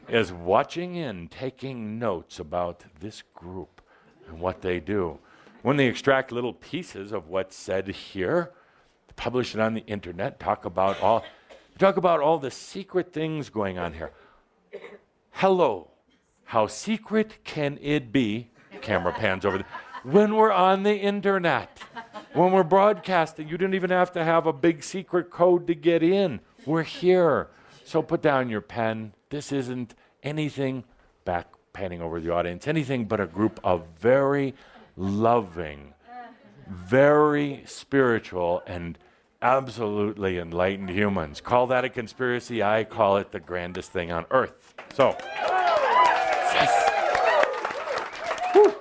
S1: is watching in, taking notes about this group and what they do. When they extract little pieces of what's said here, publish it on the internet, talk about all the secret things going on here. Hello, how secret can it be? Camera pans over there. When we're on the internet, when we're broadcasting, you don't even have to have a big secret code to get in. We're here. So put down your pen. This isn't anything, back panning over the audience, anything but a group of very loving, very spiritual, and absolutely enlightened humans. Call that a conspiracy. I call it the grandest thing on earth. So, yes. Woo.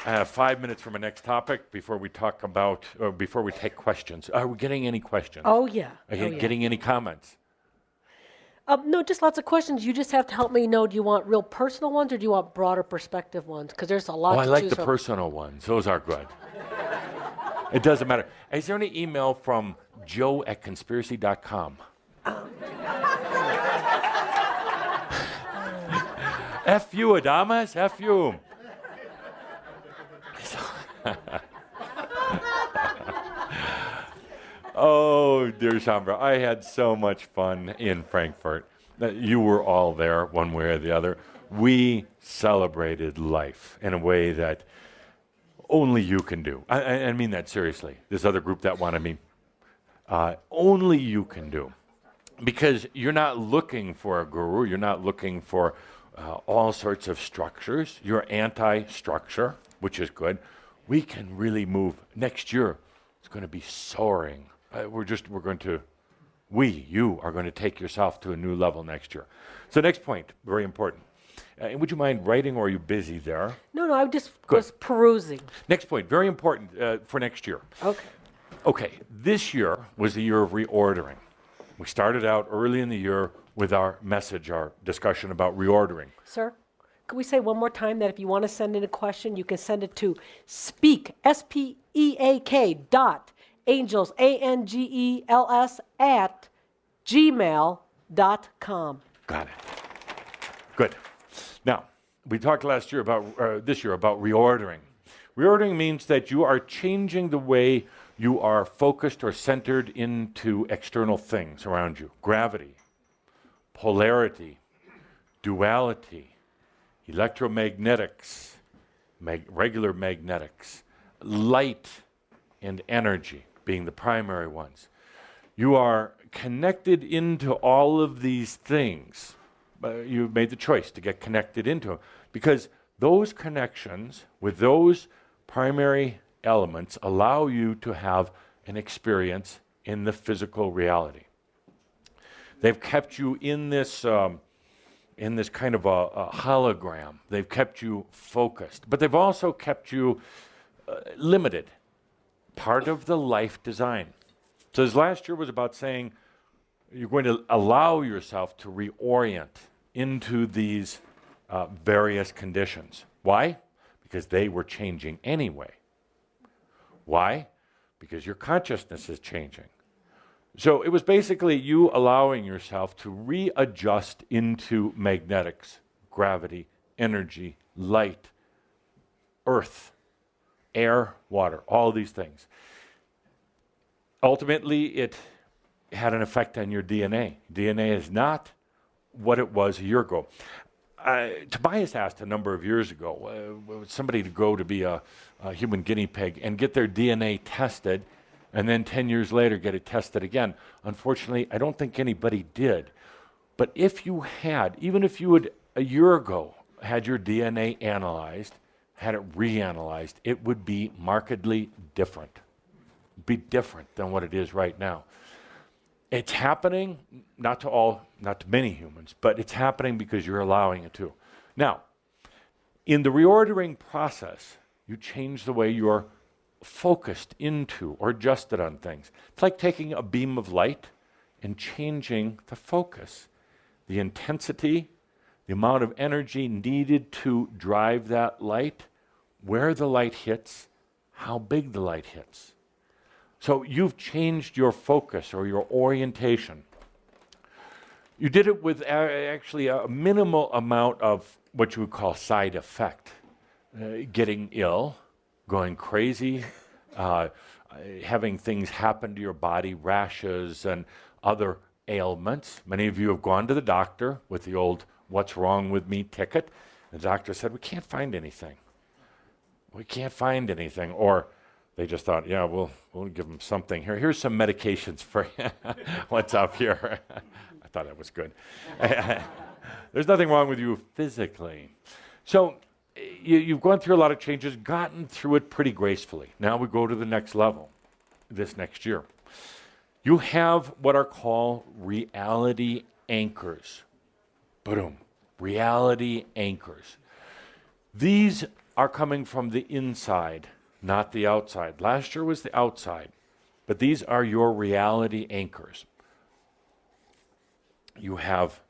S1: I have 5 minutes for my next topic before we talk about, or before we take questions. Are we getting any questions?
S2: Oh, yeah.
S1: Are you getting any comments?
S2: No, just lots of questions. You just have to help me know, do you want real personal ones or do you want broader perspective ones? Because there's a lot to choose from.
S1: I like the personal ones. Those are good. It doesn't matter. Is there any email from joe@conspiracy.com? F you, Adamus. F you. Oh, dear Shambra, I had so much fun in Frankfurt. You were all there one way or the other. We celebrated life in a way that only you can do. I mean that seriously. This other group that wanted me, only you can do. Because you're not looking for a guru. You're not looking for all sorts of structures. You're anti-structure, which is good. We can really move. Next year, it's going to be soaring. You are going to take yourself to a new level next year. So next point, very important. Would you mind writing, or are you busy there?
S2: No, I just was perusing.
S1: Next point, very important for next year.
S2: Okay.
S1: Okay, this year was the year of reordering. We started out early in the year with our message, our discussion about reordering.
S2: Sir, could we say one more time that if you want to send in a question, you can send it to speak, SPEAK, angels, ANGELS, @gmail.com.
S1: Got it. Good. Now, we talked this year about reordering. Reordering means that you are changing the way you are focused or centered into external things around you. Gravity, polarity, duality, electromagnetics, regular magnetics, light and energy being the primary ones. You are connected into all of these things. You made the choice to get connected into them because those connections with those primary elements allow you to have an experience in the physical reality. They've kept you in this kind of a hologram. They've kept you focused, but they've also kept you limited. Part of the life design. So this last year was about saying you're going to allow yourself to reorient into these various conditions. Why? Because they were changing anyway. Why? Because your consciousness is changing. So it was basically you allowing yourself to readjust into magnetics, gravity, energy, light, earth, air, water, all these things. Ultimately, it had an effect on your DNA. DNA is not what it was a year ago. Tobias asked a number of years ago somebody to go to be a human guinea pig and get their DNA tested and then 10 years later get it tested again. Unfortunately, I don't think anybody did. But if you had, even if you had a year ago had your DNA analyzed, had it reanalyzed, it would be markedly different. Be different than what it is right now. It's happening, not to many humans, but it's happening because you're allowing it to. Now, in the reordering process, you change the way you're focused into or adjusted on things. It's like taking a beam of light and changing the focus, the intensity, the amount of energy needed to drive that light, where the light hits, how big the light hits. So you've changed your focus or your orientation. You did it with actually a minimal amount of what you would call side effect. Getting ill, going crazy, having things happen to your body, rashes and other ailments. Many of you have gone to the doctor with the old "what's wrong with me" ticket. The doctor said, "We can't find anything. We can't find anything." Or they just thought, "Yeah, we'll give them something here. Here's some medications for you." What's up here? I thought that was good. There's nothing wrong with you physically. So you've gone through a lot of changes, gotten through it pretty gracefully. Now we go to the next level this next year. You have what are called reality anchors. Boom. Reality anchors. These are coming from the inside, not the outside. Last year was the outside, but these are your reality anchors. You have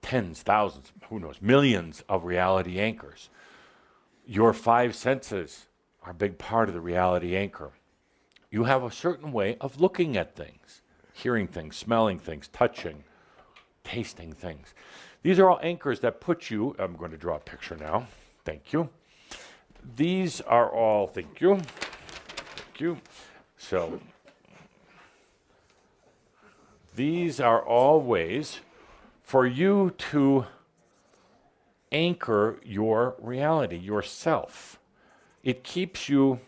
S1: tens, thousands, who knows, millions of reality anchors. Your five senses are a big part of the reality anchor. You have a certain way of looking at things, hearing things, smelling things, touching, tasting things. These are all anchors that put you, I'm going to draw a picture now, thank you. These are all, thank you. So, these are all ways for you to anchor your reality, yourself. It keeps you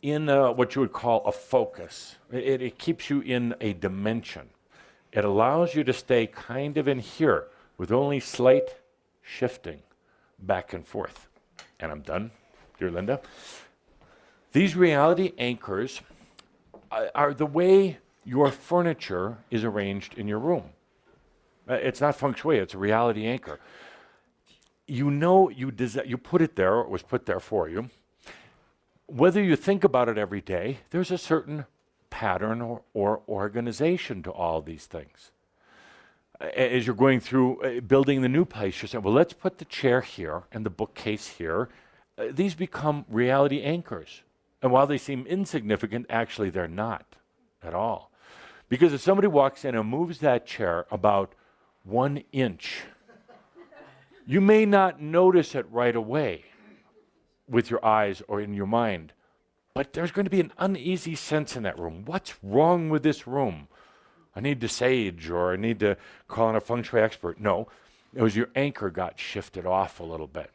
S1: in what you would call a focus. It keeps you in a dimension. It allows you to stay kind of in here with only slight shifting back and forth. And I'm done, dear Linda. These reality anchors are the way your furniture is arranged in your room. It's not feng shui, it's a reality anchor. You know you put it there, or it was put there for you. Whether you think about it every day, there's a certain pattern or organization to all these things. As you're going through building the new place, you're saying, well, let's put the chair here and the bookcase here. These become reality anchors. And while they seem insignificant, actually they're not at all. Because if somebody walks in and moves that chair about 1 inch, you may not notice it right away with your eyes or in your mind, but there's going to be an uneasy sense in that room. What's wrong with this room? I need to sage, or I need to call in a feng shui expert. No, It was your anchor got shifted off a little bit.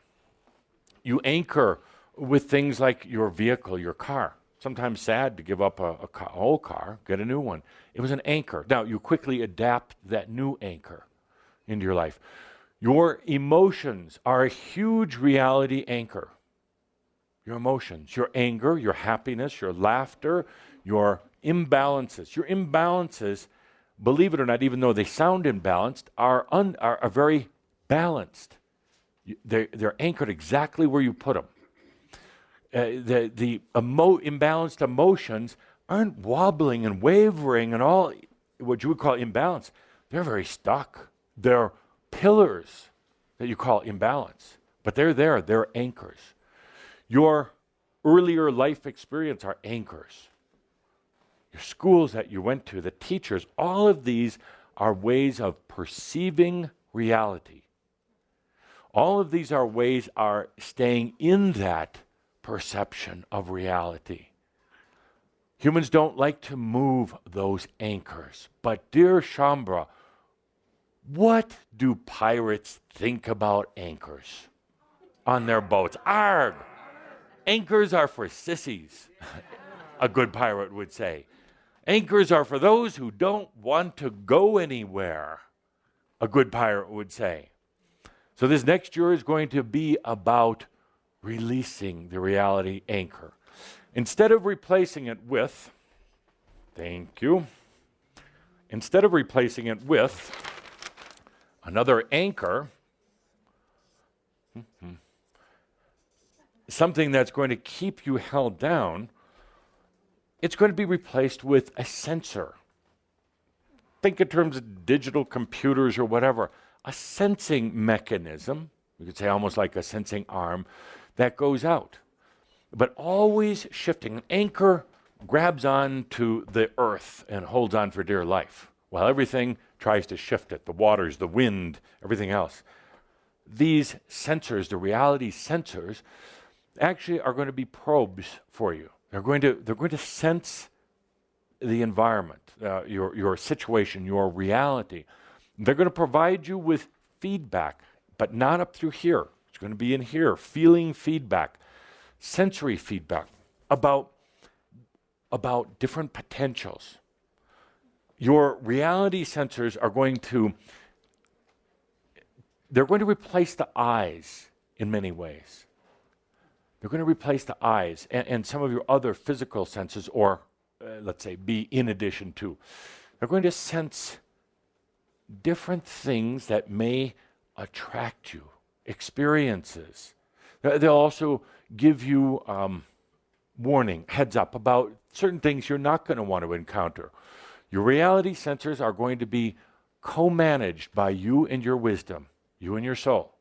S1: You anchor with things like your vehicle, your car. Sometimes sad to give up a old car, get a new one. It was an anchor. Now, you quickly adapt that new anchor into your life. Your emotions are a huge reality anchor. Your emotions, your anger, your happiness, your laughter, your imbalances. Your imbalances, believe it or not, even though they sound imbalanced, are very balanced. They're anchored exactly where you put them. The imbalanced emotions aren't wobbling and wavering and all what you would call imbalance. They're very stuck. They're pillars that you call imbalance, but they're there. They're anchors. Your earlier life experience are anchors. Your schools that you went to, the teachers, all of these are ways of perceiving reality. All of these are ways are staying in that perception of reality. Humans don't like to move those anchors. But dear Shambra, what do pirates think about anchors on their boats? Arg! Anchors are for sissies, a good pirate would say. Anchors are for those who don't want to go anywhere, a good pirate would say. So this next year is going to be about releasing the reality anchor. Instead of replacing it with, instead of replacing it with another anchor, something that's going to keep you held down, it's going to be replaced with a sensor. Think in terms of digital computers or whatever. A sensing mechanism, you could say almost like a sensing arm, that goes out. But always shifting. An anchor grabs on to the earth and holds on for dear life, while everything tries to shift it, the waters, the wind, everything else. These sensors, the reality sensors, actually are going to be probes for you. They're going to sense the environment, your situation, your reality. They're going to provide you with feedback, but not up through here. It's going to be in here, feeling feedback, sensory feedback about different potentials. Your reality sensors are going to replace the eyes in many ways. They're going to replace the eyes and some of your other physical senses, or let's say be in addition to. They're going to sense different things that may attract you, experiences. They'll also give you warning, heads up about certain things you're not going to want to encounter. Your reality sensors are going to be co-managed by you and your wisdom, you and your soul.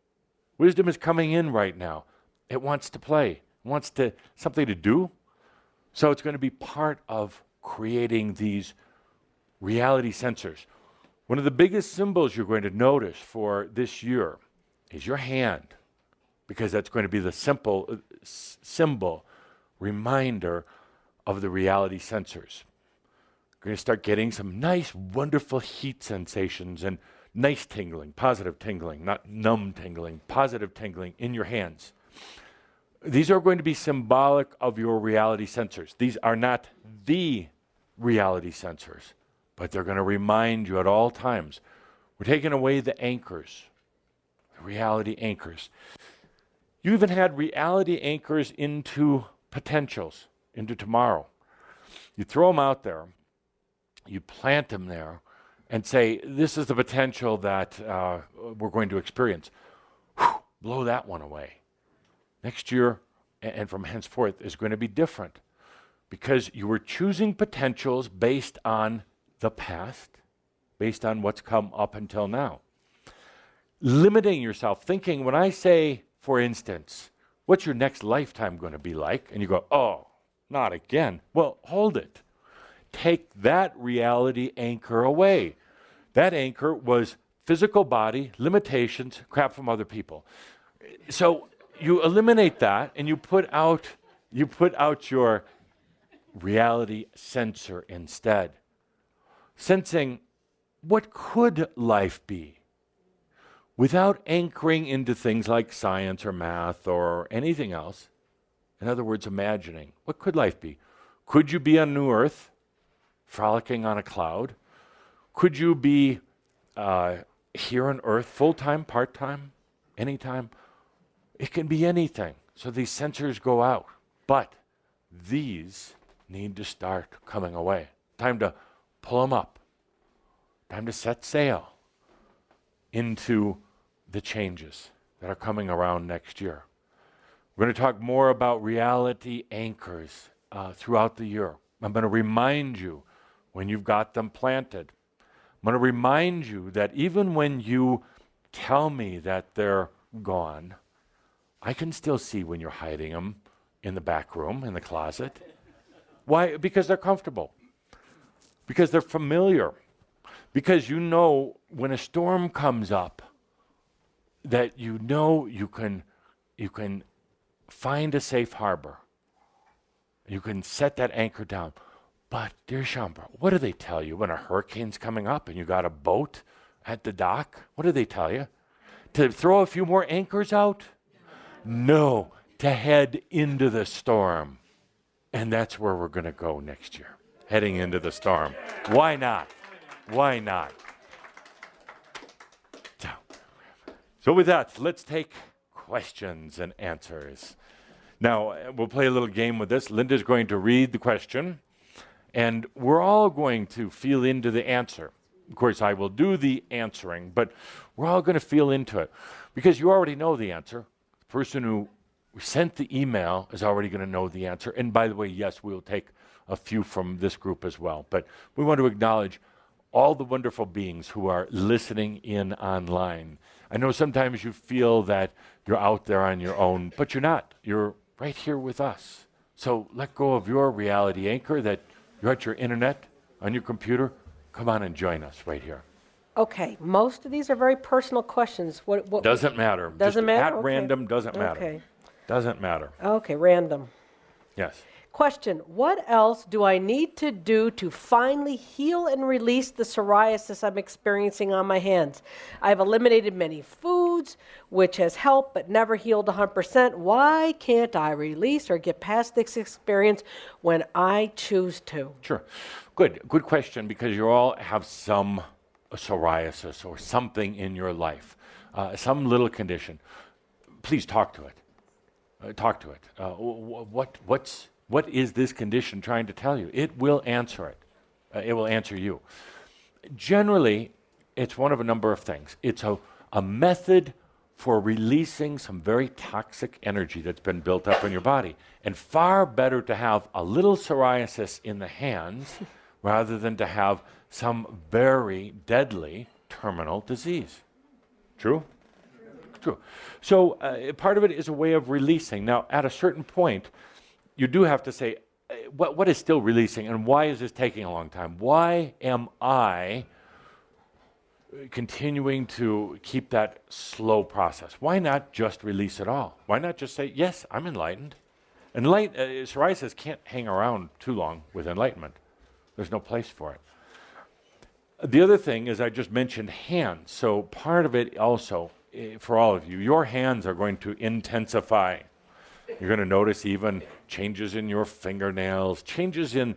S1: Wisdom is coming in right now. It wants to play, it wants something to do. So it's going to be part of creating these reality sensors. One of the biggest symbols you're going to notice for this year is your hand, because that's going to be the simple symbol reminder of the reality sensors. You're going to start getting some nice, wonderful heat sensations and nice tingling, positive tingling, not numb tingling, positive tingling in your hands. These are going to be symbolic of your reality sensors. These are not the reality sensors, but they're going to remind you at all times. We're taking away the anchors, the reality anchors. You even had reality anchors into potentials, into tomorrow. You throw them out there, you plant them there, and say, this is the potential that we're going to experience. Whew, blow that one away. Next year, and from henceforth, is going to be different, because you were choosing potentials based on the past, based on what's come up until now. Limiting yourself, thinking, when I say, for instance, what's your next lifetime going to be like? And you go, oh, not again. Well, hold it. Take that reality anchor away. That anchor was physical body, limitations, crap from other people. So you eliminate that and you put out your reality sensor instead. Sensing, what could life be? without anchoring into things like science or math or anything else. In other words, imagining. What could life be? Could you be on New Earth, frolicking on a cloud? Could you be here on Earth, full-time, part-time, anytime? It can be anything. So these sensors go out. But these need to start coming away. Time to pull them up. Time to set sail into the changes that are coming around next year. We're going to talk more about reality anchors throughout the year. I'm going to remind you when you've got them planted. I'm going to remind you that even when you tell me that they're gone, I can still see when you're hiding them in the back room, in the closet. Why? Because they're comfortable. Because they're familiar. Because you know when a storm comes up, that you know you can find a safe harbor. You can set that anchor down. But, dear Shambra, what do they tell you when a hurricane's coming up and you got a boat at the dock? What do they tell you? To throw a few more anchors out? No, to head into the storm. And that's where we're going to go next year, heading into the storm. Why not? Why not? So with that, let's take questions and answers. Now, we'll play a little game with this. Linda's going to read the question, and we're all going to feel into the answer. Of course, I will do the answering, but we're all going to feel into it because you already know the answer. The person who sent the email is already going to know the answer. And by the way, yes, we'll take a few from this group as well. But we want to acknowledge all the wonderful beings who are listening in online. I know sometimes you feel that you're out there on your own, but you're not. You're right here with us. So let go of your reality anchor that you're at your internet, on your computer. Come on and join us right here.
S2: Okay, most of these are very personal questions. What
S1: Doesn't matter.
S2: Doesn't
S1: Just
S2: matter?
S1: At
S2: Okay.
S1: random doesn't matter.
S2: Okay.
S1: Doesn't matter.
S2: Okay, random.
S1: Yes.
S2: Question, what else do I need to do to finally heal and release the psoriasis I'm experiencing on my hands? I've eliminated many foods, which has helped, but never healed 100%. Why can't I release or get past this experience when I choose to?
S1: Sure. Good question, because you all have some psoriasis or something in your life, some little condition. Please talk to it. Talk to it. What is this condition trying to tell you? It will answer it. It will answer you. Generally, it's one of a number of things. It's a method for releasing some very toxic energy that's been built up in your body. And far better to have a little psoriasis in the hands rather than to have some very deadly terminal disease. True? True. So part of it is a way of releasing. Now, at a certain point, you do have to say, what is still releasing and why is this taking a long time? Why am I continuing to keep that slow process? Why not just release it all? Why not just say, yes, I'm enlightened? Psoriasis can't hang around too long with enlightenment. There's no place for it. The other thing is I just mentioned hands. So part of it also, for all of you, your hands are going to intensify. You're going to notice even changes in your fingernails, changes in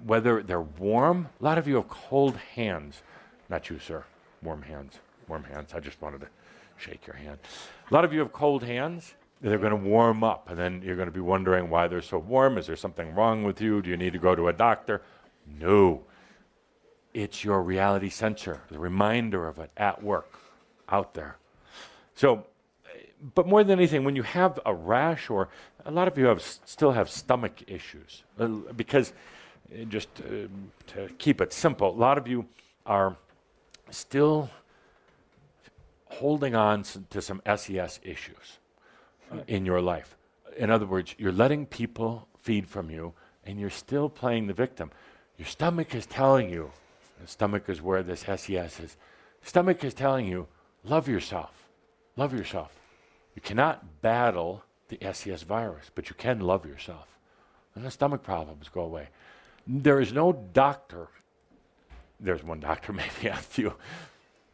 S1: whether they're warm. A lot of you have cold hands. Not you, sir. Warm hands. Warm hands. I just wanted to shake your hand. A lot of you have cold hands. They're going to warm up, and then you're going to be wondering why they're so warm. Is there something wrong with you? Do you need to go to a doctor? No. It's your reality sensor, the reminder of it at work, out there. So, but more than anything, when you have a rash, or a lot of you still have stomach issues, because just to keep it simple, a lot of you are still holding on to some SES issues in your life. In other words, you're letting people feed from you, and you're still playing the victim. Your stomach is telling you, the stomach is where this SES is, stomach is telling you, love yourself, love yourself. You cannot battle the SES virus, but you can love yourself. And the stomach problems go away. There is no doctor, there's one doctor, maybe a few,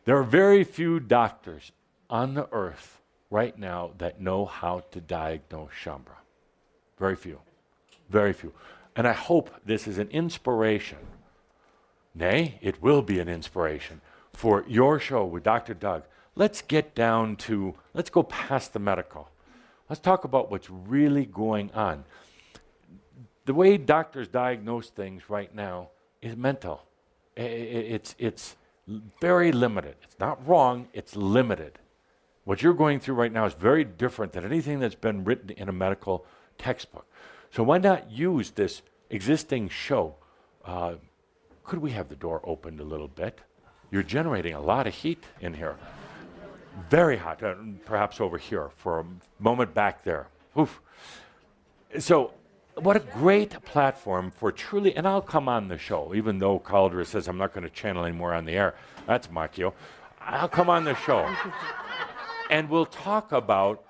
S1: There are very few doctors on the earth right now that know how to diagnose chambra. Very few. Very few. And I hope this is an inspiration. Nay, it will be an inspiration for your show with Dr. Doug. Let's get down to, let's go past the medical. Let's talk about what's really going on. The way doctors diagnose things right now is mental. It's very limited. It's not wrong, it's limited. What you're going through right now is very different than anything that's been written in a medical textbook. So why not use this existing show? Could we have the door opened a little bit? You're generating a lot of heat in here. Very hot, perhaps over here for a moment back there. Oof. So what a great platform for truly, and I'll come on the show, even though Caldera says I'm not going to channel anymore on the air. That's Macchio. I'll come on the show. And we'll talk about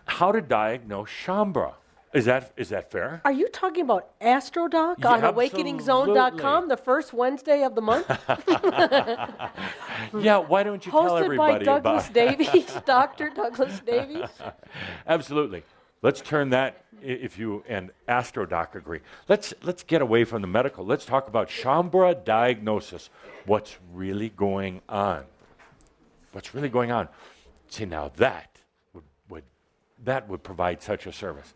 S1: how to diagnose chambra. Is that fair?
S2: Are you talking about AstroDoc
S1: Yeah,
S2: on AwakeningZone.com, the first Wednesday of the month?
S1: Yeah, why don't you tell
S2: Hosted by
S1: everybody
S2: Douglas
S1: about
S2: Davies, Dr. Douglas Davies.
S1: Absolutely. Let's turn that, if you and AstroDoc agree. Let's get away from the medical. Let's talk about chambra diagnosis. What's really going on? What's really going on? See, now that would provide such a service.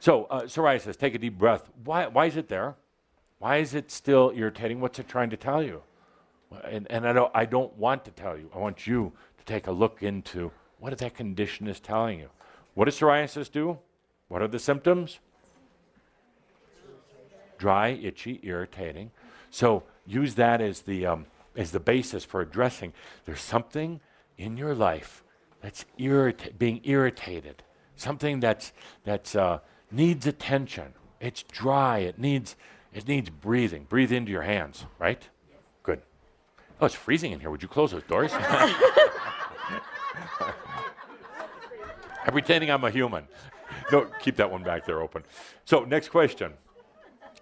S1: So, psoriasis, take a deep breath. Why is it there? Why is it still irritating? What's it trying to tell you? And I don't want to tell you. I want you to take a look into what that condition is telling you. What does psoriasis do? What are the symptoms? Dry, itchy, irritating. So use that as the basis for addressing. There's something in your life that's being irritated. Something that's needs attention. It's dry. It needs breathing. Breathe into your hands, right? Good. Oh, it's freezing in here. Would you close those doors? I'm pretending I'm a human. No, keep that one back there open. So next question,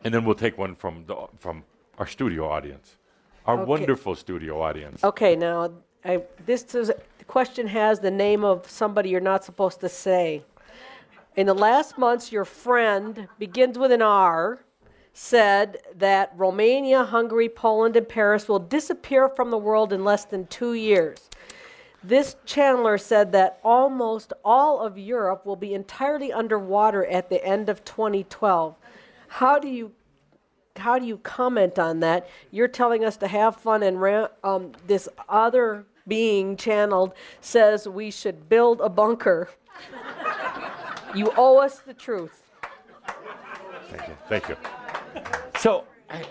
S1: and then we'll take one from our studio audience, our wonderful studio audience.
S2: Okay, now the question has the name of somebody you're not supposed to say. In the last months, your friend, begins with an R, said that Romania, Hungary, Poland, and Paris will disappear from the world in less than 2 years. This channeler said that almost all of Europe will be entirely underwater at the end of 2012. How do you comment on that? You're telling us to have fun, and this other being channeled says we should build a bunker. You owe us the truth.
S1: Thank you. So,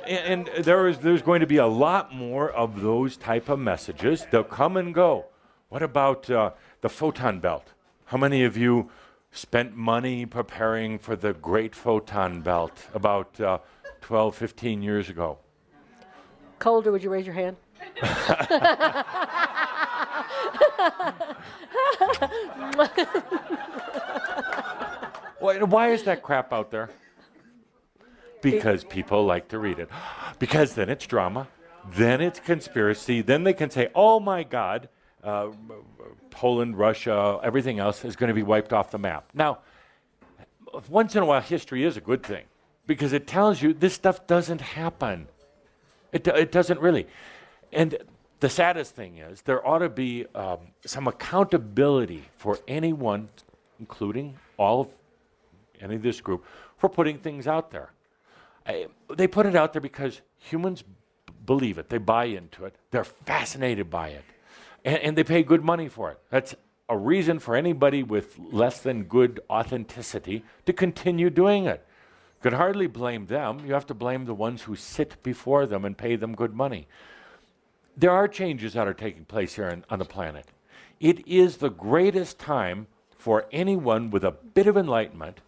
S1: and there's going to be a lot more of those type of messages. They'll come and go. What about the photon belt? How many of you spent money preparing for the great photon belt about 12, 15 years ago?
S2: Calder, would you raise your hand?
S1: Why is that crap out there? Because people like to read it. Because then it's drama, then it's conspiracy, then they can say, oh my God, Poland, Russia, everything else is going to be wiped off the map. Now, once in a while, history is a good thing because it tells you this stuff doesn't happen. It doesn't really. And the saddest thing is there ought to be some accountability for anyone, including all of any of this group, for putting things out there. They put it out there because humans believe it. They buy into it. They're fascinated by it. And they pay good money for it. That's a reason for anybody with less than good authenticity to continue doing it. You could hardly blame them. You have to blame the ones who sit before them and pay them good money. There are changes that are taking place here on the planet. It is the greatest time for anyone with a bit of enlightenment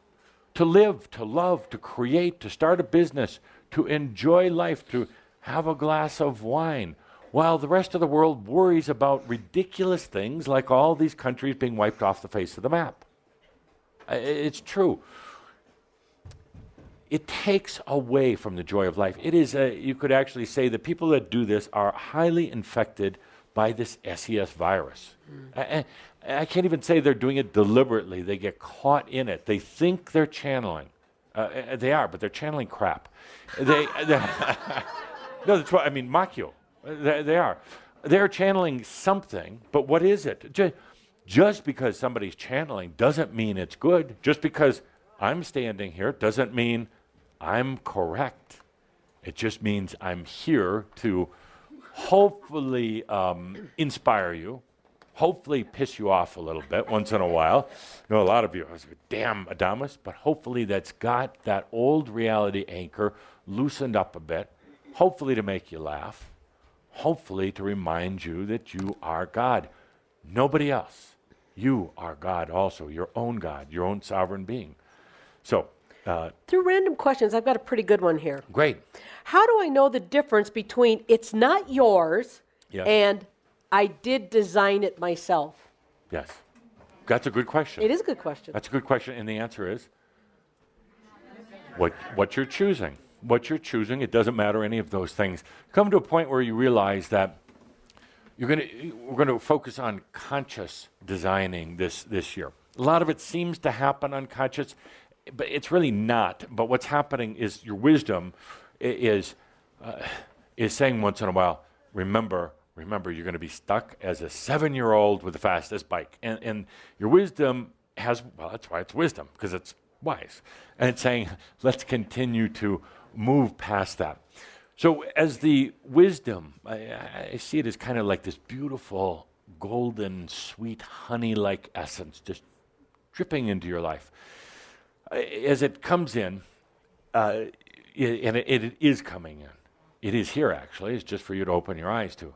S1: to live, to love, to create, to start a business, to enjoy life, to have a glass of wine, while the rest of the world worries about ridiculous things like all these countries being wiped off the face of the map. It's true. It takes away from the joy of life. It is, you could actually say the people that do this are highly infected by this SES virus. I can't even say they're doing it deliberately. They get caught in it. They think they're channeling. They are, but they're channeling crap. No, that's what I mean, mock you. They are. They're channeling something, but what is it? Just because somebody's channeling doesn't mean it's good. Just because I'm standing here doesn't mean I'm correct. It just means I'm here to hopefully inspire you, hopefully piss you off a little bit once in a while. I know a lot of you, I was like, damn, Adamus, but hopefully that's got that old reality anchor loosened up a bit, hopefully to make you laugh, hopefully to remind you that you are God. Nobody else. You are God also, your own God, your own sovereign being. So,
S2: through random questions, I've got a pretty good one here.
S1: great.
S2: How do I know the difference between it's not yours
S1: Yes.
S2: and I did design it myself?
S1: Yes. That's a good question.
S2: It is a good question.
S1: That's a good question, and the answer is what you're choosing. What you're choosing, it doesn't matter any of those things. Come to a point where you realize that we're going to focus on conscious designing this year. A lot of it seems to happen unconscious, but it's really not. But what's happening is your wisdom is saying once in a while, remember, you're going to be stuck as a 7-year-old with the fastest bike. And your wisdom has, well, that's why it's wisdom, because it's wise. And it's saying, let's continue to move past that. So as the wisdom, I see it as kind of like this beautiful, golden, sweet, honey-like essence just dripping into your life. As it comes in, and it is coming in. It is here, actually. It's just for you to open your eyes to.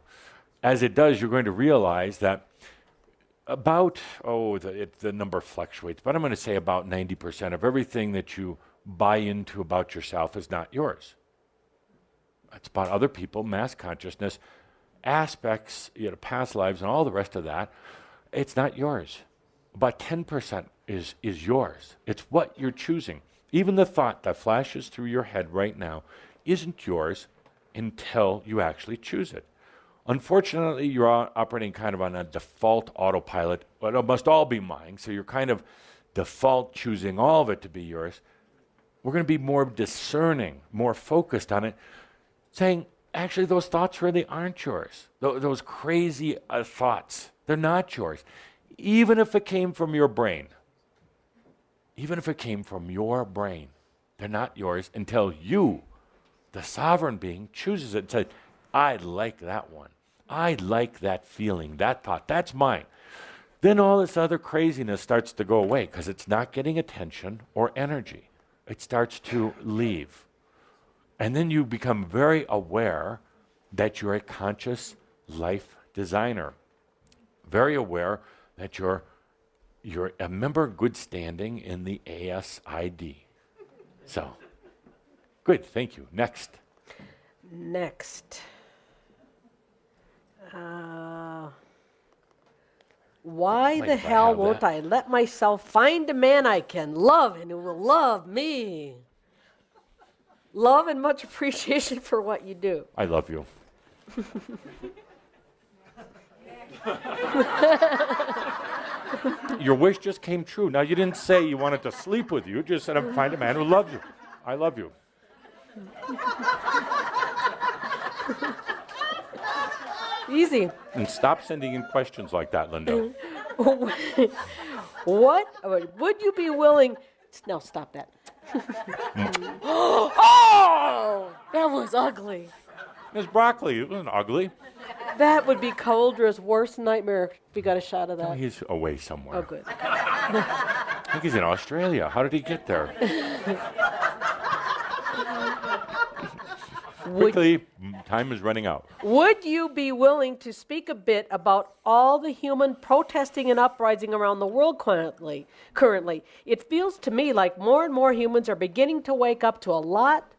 S1: As it does, you're going to realize that about, the number fluctuates, but I'm going to say about 90% of everything that you buy into about yourself is not yours. It's about other people, mass consciousness, aspects, past lives, and all the rest of that. It's not yours. About 10% is yours. It's what you're choosing. Even the thought that flashes through your head right now isn't yours until you actually choose it. Unfortunately, you're operating kind of on a default autopilot, but it must all be mine, so you're kind of default choosing all of it to be yours. We're going to be more discerning, more focused on it, saying, actually, those thoughts really aren't yours. Those crazy thoughts, they're not yours. Even if it came from your brain, they're not yours until you, the sovereign being, chooses it and says, I like that one. I like that feeling, that thought. That's mine. Then all this other craziness starts to go away because it's not getting attention or energy. It starts to leave. And then you become very aware that you're a conscious life designer. Very aware that you're a member of good standing in the ASID. So, good, thank you. Next.
S2: Why the hell won't I let myself find a man I can love and who will love me? Love and much appreciation for what you do.
S1: I love you. Your wish just came true. Now, you didn't say you wanted to sleep with you. You just said, find a man who loves you. I love you.
S2: Easy.
S1: And stop sending in questions like that, Linda.
S2: What would you be willing? No, stop that. Oh, that was ugly.
S1: There's broccoli. It wasn't ugly.
S2: That would be Coldra's worst nightmare if we got a shot of that.
S1: Oh, he's away somewhere.
S2: Oh, good.
S1: I think he's in Australia. How did he get there? Quickly, time is running out.
S2: Would you be willing to speak a bit about all the human protesting and uprising around the world currently? It feels to me like more and more humans are beginning to wake up to a lot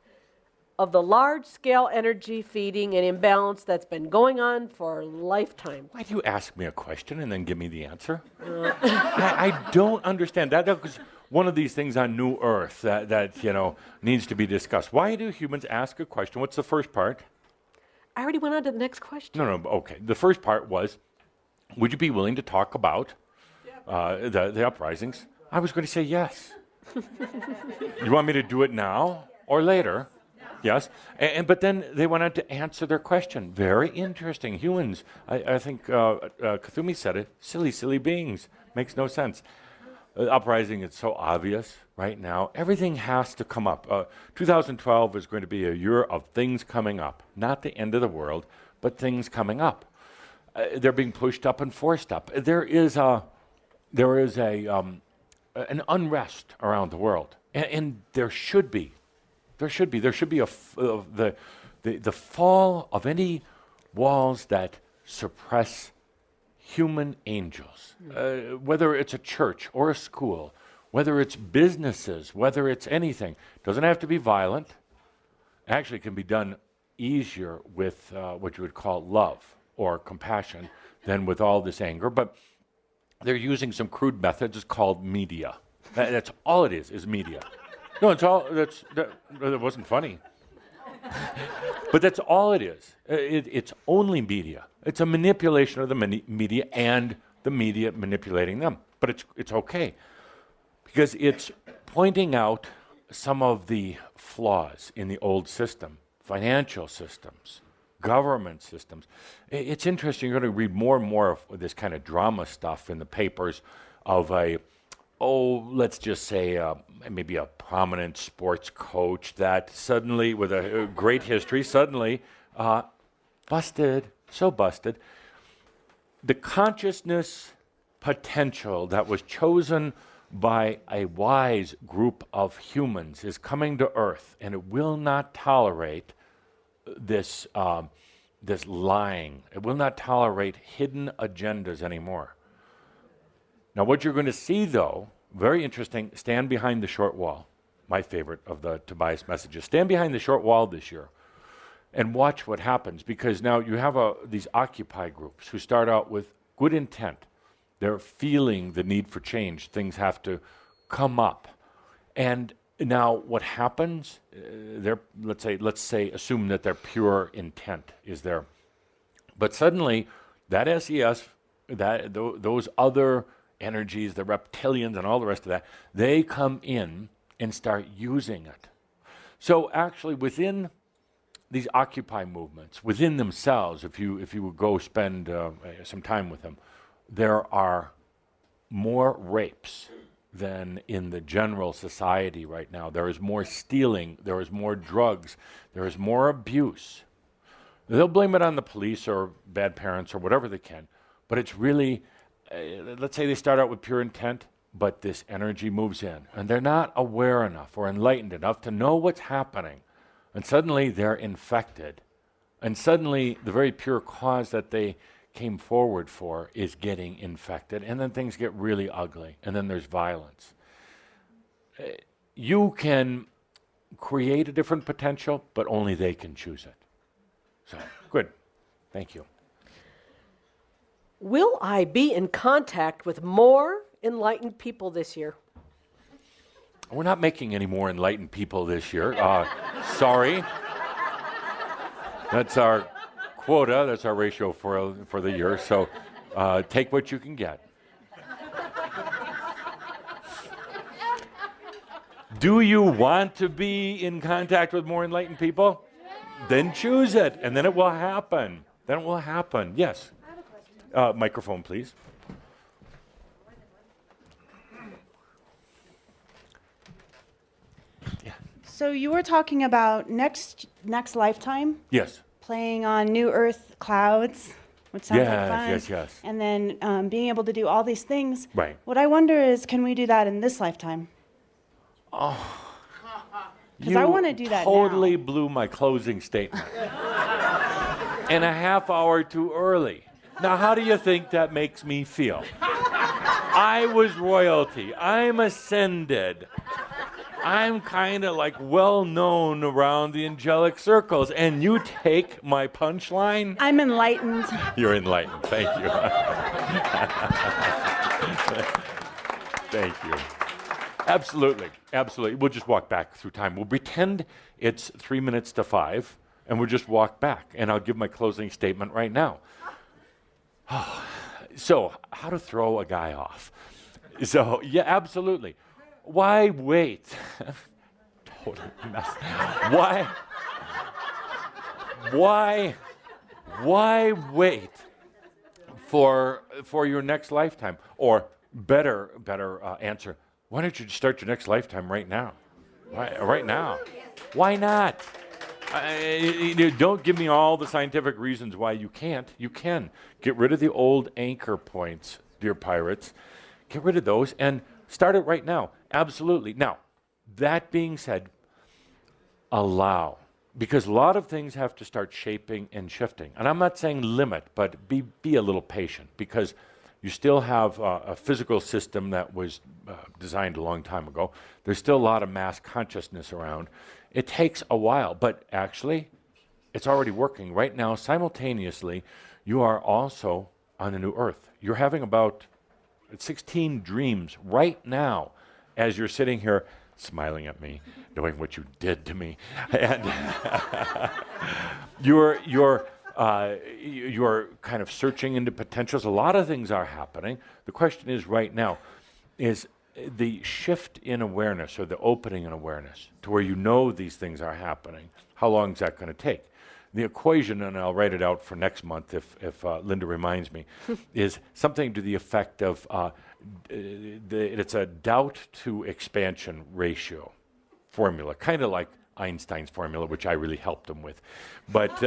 S2: of the large-scale energy feeding and imbalance that's been going on for a lifetime.
S1: Why do you ask me a question and then give me the answer? I don't understand. That was one of these things on New Earth that needs to be discussed. Why do humans ask a question? What's the first part?
S2: I already went on to the next question.
S1: No, okay. The first part was, would you be willing to talk about the uprisings? I was going to say yes. You want me to do it now or later? Yes. But then they went on to answer their question. Very interesting. Humans, I think Kathumi said it, silly beings. Makes no sense. Uprising is so obvious right now. Everything has to come up. 2012 is going to be a year of things coming up. Not the end of the world, but things coming up. They're being pushed up and forced up. There is an unrest around the world, and there should be. There should be the fall of any walls that suppress human angels, whether it's a church or a school, whether it's businesses, whether it's anything. Doesn't have to be violent. Actually, it can be done easier with what you would call love or compassion than with all this anger. But they're using some crude methods called media. That's all it is media. No, it's all. That wasn't funny. But that's all it is. It's only media. It's a manipulation of the media and the media manipulating them. But it's okay because it's pointing out some of the flaws in the old system, financial systems, government systems. It's interesting. You're going to read more and more of this kind of drama stuff in the papers of let's just say maybe a prominent sports coach that suddenly, with a great history, busted. The consciousness potential that was chosen by a wise group of humans is coming to Earth, and it will not tolerate this lying. It will not tolerate hidden agendas anymore. Now, what you're going to see, though, very interesting, stand behind the short wall. My favorite of the Tobias messages. Stand behind the short wall this year and watch what happens, because now you have these Occupy groups who start out with good intent. They're feeling the need for change. Things have to come up. And now what happens, assume that their pure intent is there. But suddenly, that SES, those other energies, the reptilians and all the rest of that, they come in and start using it. So actually within these Occupy movements, within themselves, if you would go spend some time with them, there are more rapes than in the general society right now. There is more stealing, there is more drugs, there is more abuse. They'll blame it on the police or bad parents or whatever they can, but it's really, let's say they start out with pure intent, but this energy moves in, and they're not aware enough or enlightened enough to know what's happening, and suddenly they're infected, and suddenly the very pure cause that they came forward for is getting infected, and then things get really ugly, and then there's violence. You can create a different potential, but only they can choose it. So, good. Thank you.
S2: Will I be in contact with more enlightened people this year?
S1: We're not making any more enlightened people this year. Sorry. That's our quota. That's our ratio for the year. So take what you can get. Do you want to be in contact with more enlightened people? Then choose it, and then it will happen. Then it will happen. Yes. Microphone, please. Yeah.
S4: So you were talking about next lifetime?
S1: Yes.
S4: Playing on New Earth clouds, which sounds like fun.
S1: Yes.
S4: And then being able to do all these things.
S1: Right.
S4: What I wonder is, can we do that in this lifetime?
S1: Oh.
S4: Because I want to do that
S1: totally
S4: now.
S1: blew my closing statement. And a half hour too early. Now, how do you think that makes me feel? I was royalty. I'm ascended. I'm kind of like well-known around the angelic circles. And you take my punchline?
S4: I'm enlightened.
S1: You're enlightened. Thank you. Thank you. Absolutely. We'll just walk back through time. We'll pretend it's 3 minutes to 5, and we'll just walk back, and I'll give my closing statement right now. So, how to throw a guy off. So, yeah, absolutely. Why wait? Total mess. Why wait for your next lifetime? Or better answer, why don't you start your next lifetime right now? Right now. Why not? Don't give me all the scientific reasons why you can't. You can. Get rid of the old anchor points, dear pirates. Get rid of those and start it right now. Absolutely. Now, that being said, allow. Because a lot of things have to start shaping and shifting. And I'm not saying limit, but be a little patient, because you still have a physical system that was designed a long time ago. There's still a lot of mass consciousness around. It takes a while, but actually, it's already working. Right now, simultaneously, you are also on the new Earth. You're having about 16 dreams right now as you're sitting here smiling at me, knowing what you did to me. And you're kind of searching into potentials. A lot of things are happening. The question is right now, is the shift in awareness, or the opening in awareness to where you know these things are happening. How long is that going to take? The equation, and I'll write it out for next month if Linda reminds me, is something to the effect of it's a doubt to expansion ratio formula, kind of like Einstein's formula, which I really helped him with. But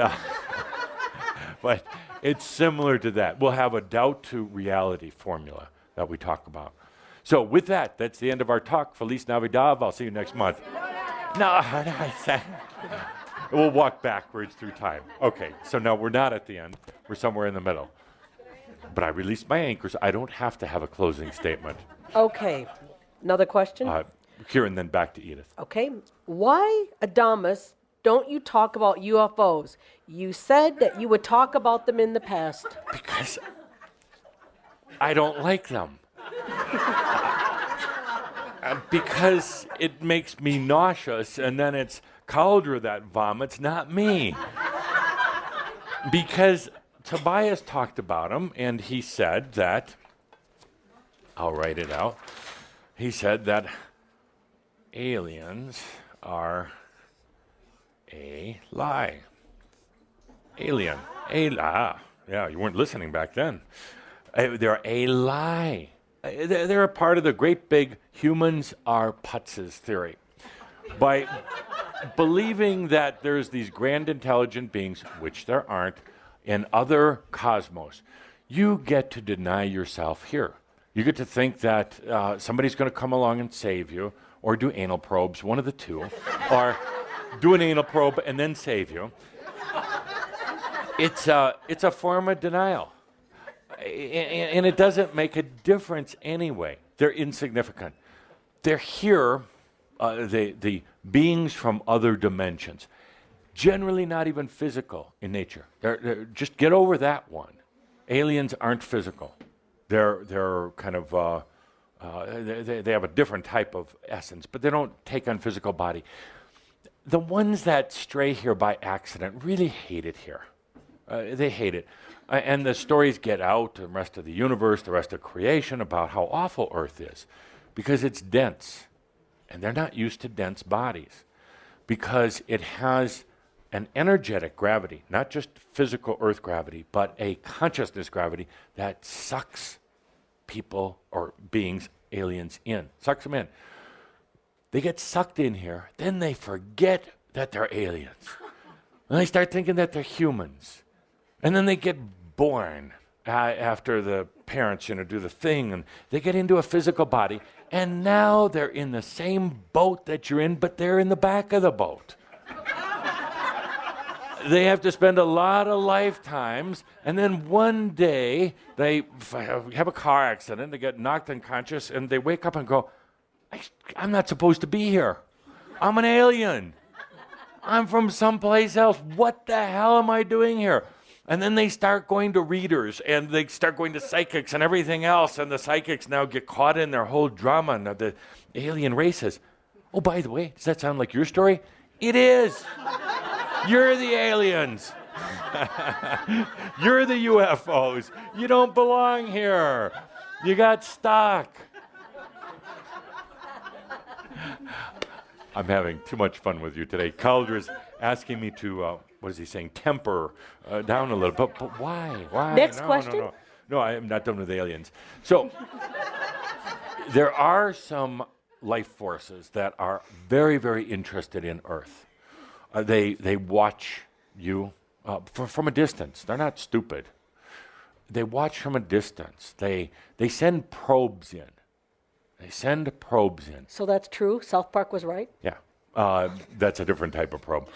S1: but it's similar to that. We'll have a doubt to reality formula that we talk about. So with that, that's the end of our talk. Feliz Navidad. I'll see you next month. No, we'll walk backwards through time. Okay, so now we're not at the end. We're somewhere in the middle. But I released my anchors. I don't have to have a closing statement.
S2: Okay. Another question?
S1: Here and then back to Edith.
S2: Okay. Why, Adamus, don't you talk about UFOs? You said that you would talk about them in the past.
S1: Because I don't like them. Because it makes me nauseous, and then it's Cauldre that vomits, not me. Because Tobias talked about him, and he said that, I'll write it out, he said that aliens are a lie. Alien. Yeah, you weren't listening back then. They're a lie. They're a part of the great big humans are putzes theory. By believing that there's these grand intelligent beings, which there aren't, in other cosmos, you get to deny yourself here. You get to think that somebody's going to come along and save you, or do anal probes, one of the two, or do an anal probe and then save you. It's a form of denial. And it doesn't make a difference anyway. They're insignificant. They're here, the beings from other dimensions, generally not even physical in nature. They're just get over that one. Aliens aren't physical. They're kind of, they have a different type of essence, but they don't take on physical body. The ones that stray here by accident really hate it here. They hate it. And the stories get out to the rest of the universe, the rest of creation, about how awful Earth is, because it's dense. And they're not used to dense bodies, because it has an energetic gravity, not just physical Earth gravity, but a consciousness gravity that sucks people or beings, aliens, in, sucks them in. They get sucked in here, then they forget that they're aliens. And they start thinking that they're humans. And then they get born after the parents, do the thing, and they get into a physical body, and now they're in the same boat that you're in, but they're in the back of the boat. They have to spend a lot of lifetimes, and then one day they have a car accident, they get knocked unconscious, and they wake up and go, I'm not supposed to be here. I'm an alien. I'm from someplace else. What the hell am I doing here? And then they start going to readers, and they start going to psychics and everything else, and the psychics now get caught in their whole drama and the alien races. Oh, by the way, does that sound like your story? It is. You're the aliens. You're the UFOs. You don't belong here. You got stuck. I'm having too much fun with you today. Calder's asking me to, what is he saying, temper down a little. But why? Why?
S2: Next question.
S1: No, I am not done with aliens. So there are some life forces that are very, very interested in Earth. They watch you from a distance. They're not stupid. They watch from a distance. They send probes in.
S2: So that's true? South Park was right?
S1: Yeah. That's a different type of probe.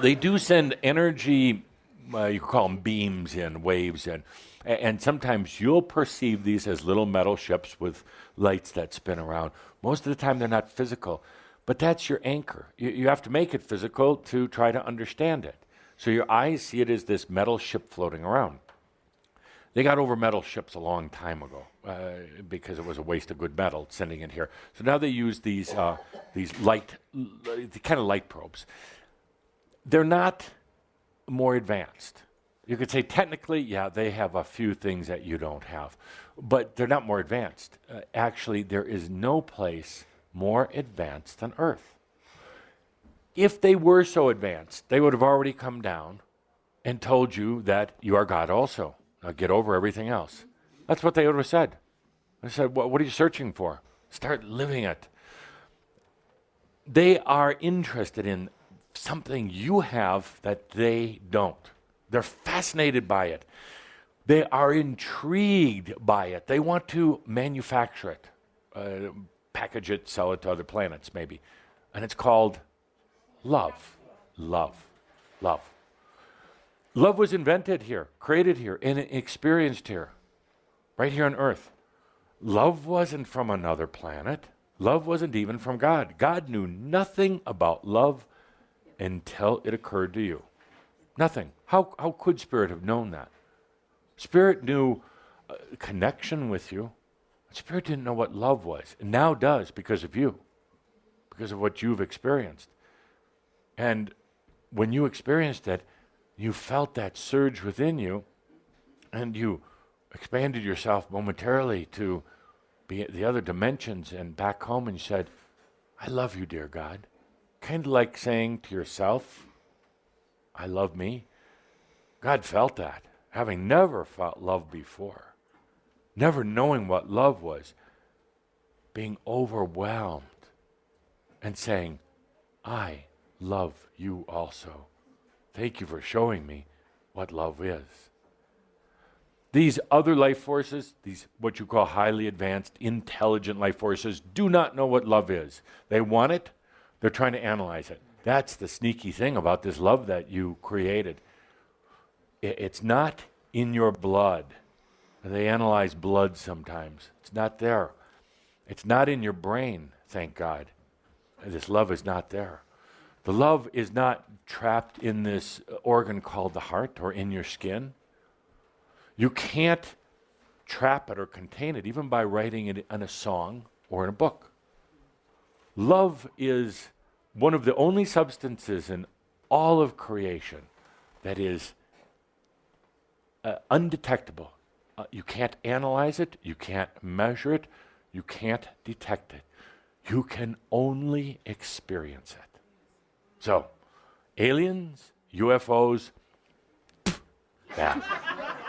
S1: They do send energy, you call them beams in, waves in. And sometimes you'll perceive these as little metal ships with lights that spin around. Most of the time they're not physical. But that's your anchor. You have to make it physical to try to understand it. So your eyes see it as this metal ship floating around. They got over metal ships a long time ago because it was a waste of good metal sending it here. So now they use these light probes. They're not more advanced. You could say technically, yeah, they have a few things that you don't have, but they're not more advanced. Actually, there is no place more advanced than Earth. If they were so advanced, they would have already come down and told you that you are God also. Now get over everything else. That's what they would have said. They said, what are you searching for? Start living it. They are interested in something you have that they don't. They're fascinated by it. They are intrigued by it. They want to manufacture it, package it, sell it to other planets maybe. And it's called love. Love. Love. Love was invented here, created here, and experienced here, right here on Earth. Love wasn't from another planet. Love wasn't even from God. God knew nothing about love until it occurred to you. Nothing. How could Spirit have known that? Spirit knew a connection with you. Spirit didn't know what love was, and now does because of you, because of what you've experienced. And when you experienced it, you felt that surge within you, and you expanded yourself momentarily to be the other dimensions and back home, and you said, I love you, dear God. Kind of like saying to yourself, I love me. God felt that, having never felt love before, never knowing what love was, being overwhelmed and saying, I love you also. Thank you for showing me what love is. These other life forces, these what you call highly advanced, intelligent life forces, do not know what love is. They want it. They're trying to analyze it. That's the sneaky thing about this love that you created. It's not in your blood. They analyze blood sometimes. It's not there. It's not in your brain, thank God. This love is not there. The love is not trapped in this organ called the heart or in your skin. You can't trap it or contain it, even by writing it in a song or in a book. Love is one of the only substances in all of creation that is undetectable. You can't analyze it, you can't measure it, you can't detect it. You can only experience it. So, aliens, UFOs, yeah,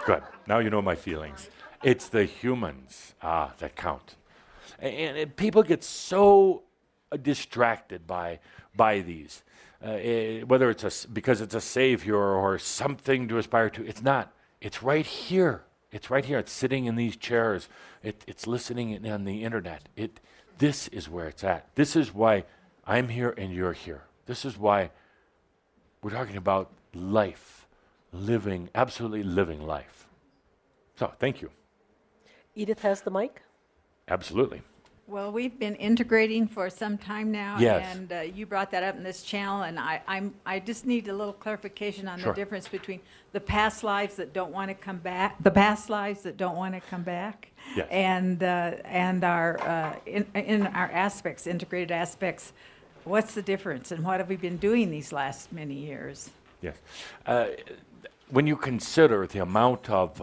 S1: good. Now you know my feelings. It's the humans that count. And people get so distracted by these, whether it's because it's a savior or something to aspire to. It's not. It's right here. It's right here. It's sitting in these chairs. It's listening on the internet. This is where it's at. This is why I'm here and you're here. This is why we're talking about life, living, absolutely living life. So, thank you.
S2: Edith has the mic.
S1: Absolutely.
S5: Well, we've been integrating for some time now,
S1: Yes.
S5: and you brought that up in this channel, and I just need a little clarification on
S1: Sure.
S5: the difference between the past lives that don't want to come back, the past lives that don't want to come back,
S1: Yes.
S5: and our in our aspects, integrated aspects, What's the difference, and what have we been doing these last many years?
S1: Yes. When you consider the amount of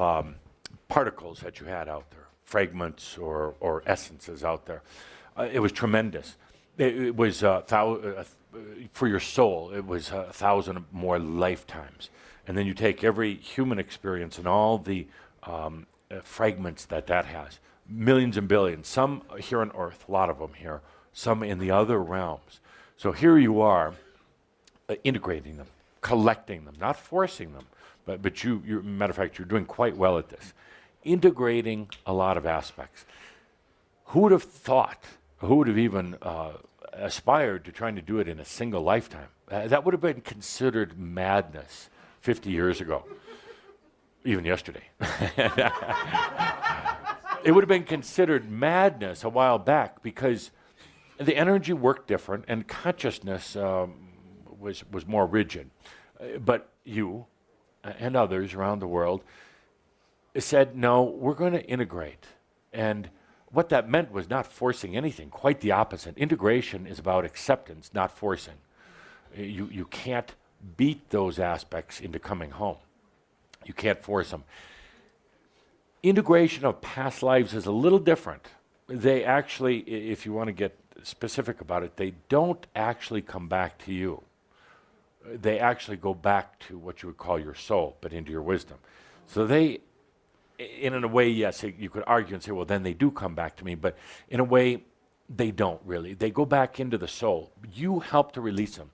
S1: particles that you had out there, fragments or essences out there, it was tremendous. It was for your soul, it was 1,000 more lifetimes. And then you take every human experience and all the fragments that has, millions and billions, some here on Earth, a lot of them here, some in the other realms. So here you are, integrating them, collecting them, not forcing them, but matter of fact, you're doing quite well at this. Integrating a lot of aspects. Who would have thought, who would have even aspired to trying to do it in a single lifetime? That would have been considered madness 50 years ago, even yesterday. It would have been considered madness a while back because the energy worked different and consciousness was more rigid. But you and others around the world said, no, we're going to integrate. And what that meant was not forcing anything, quite the opposite. Integration is about acceptance, not forcing. You can't beat those aspects into coming home. You can't force them. Integration of past lives is a little different. They actually, if you want to get specific about it, they don't actually come back to you. They actually go back to what you would call your soul, but into your wisdom. So they, in a way, yes, you could argue and say, well, then they do come back to me, but in a way, they don't really. They go back into the soul. You help to release them.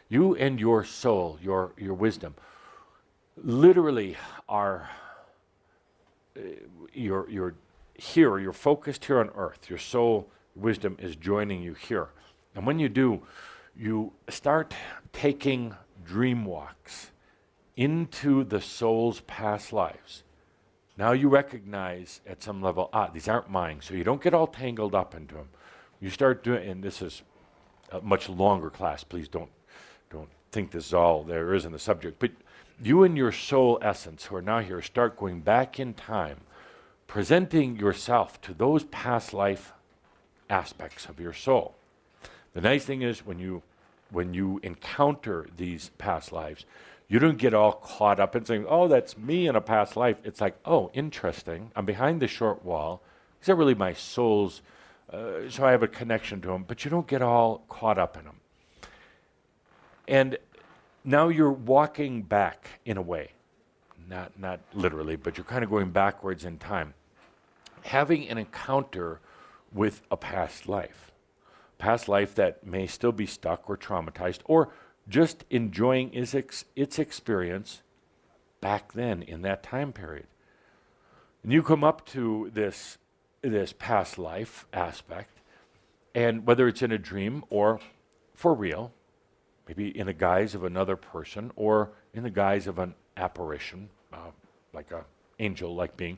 S1: You and your soul, your wisdom, literally are, you're here, you're focused here on earth. Your soul, wisdom is joining you here. And when you do, you start taking dream walks into the soul's past lives. Now you recognize at some level, these aren't mine, so you don't get all tangled up into them. You start doing, and this is a much longer class, please don't think this is all there is in the subject, but you and your soul essence who are now here start going back in time, presenting yourself to those past life aspects of your soul. The nice thing is when you encounter these past lives, you don't get all caught up in saying, oh, that's me in a past life. It's like, oh, interesting. I'm behind the short wall. These are really my soul's, so I have a connection to them, but you don't get all caught up in them. And now you're walking back in a way, not literally, but you're kind of going backwards in time, having an encounter with a past life that may still be stuck or traumatized or just enjoying its experience back then in that time period. And you come up to this past life aspect, and whether it's in a dream or for real, maybe in the guise of another person or in the guise of an apparition, like an angel-like being,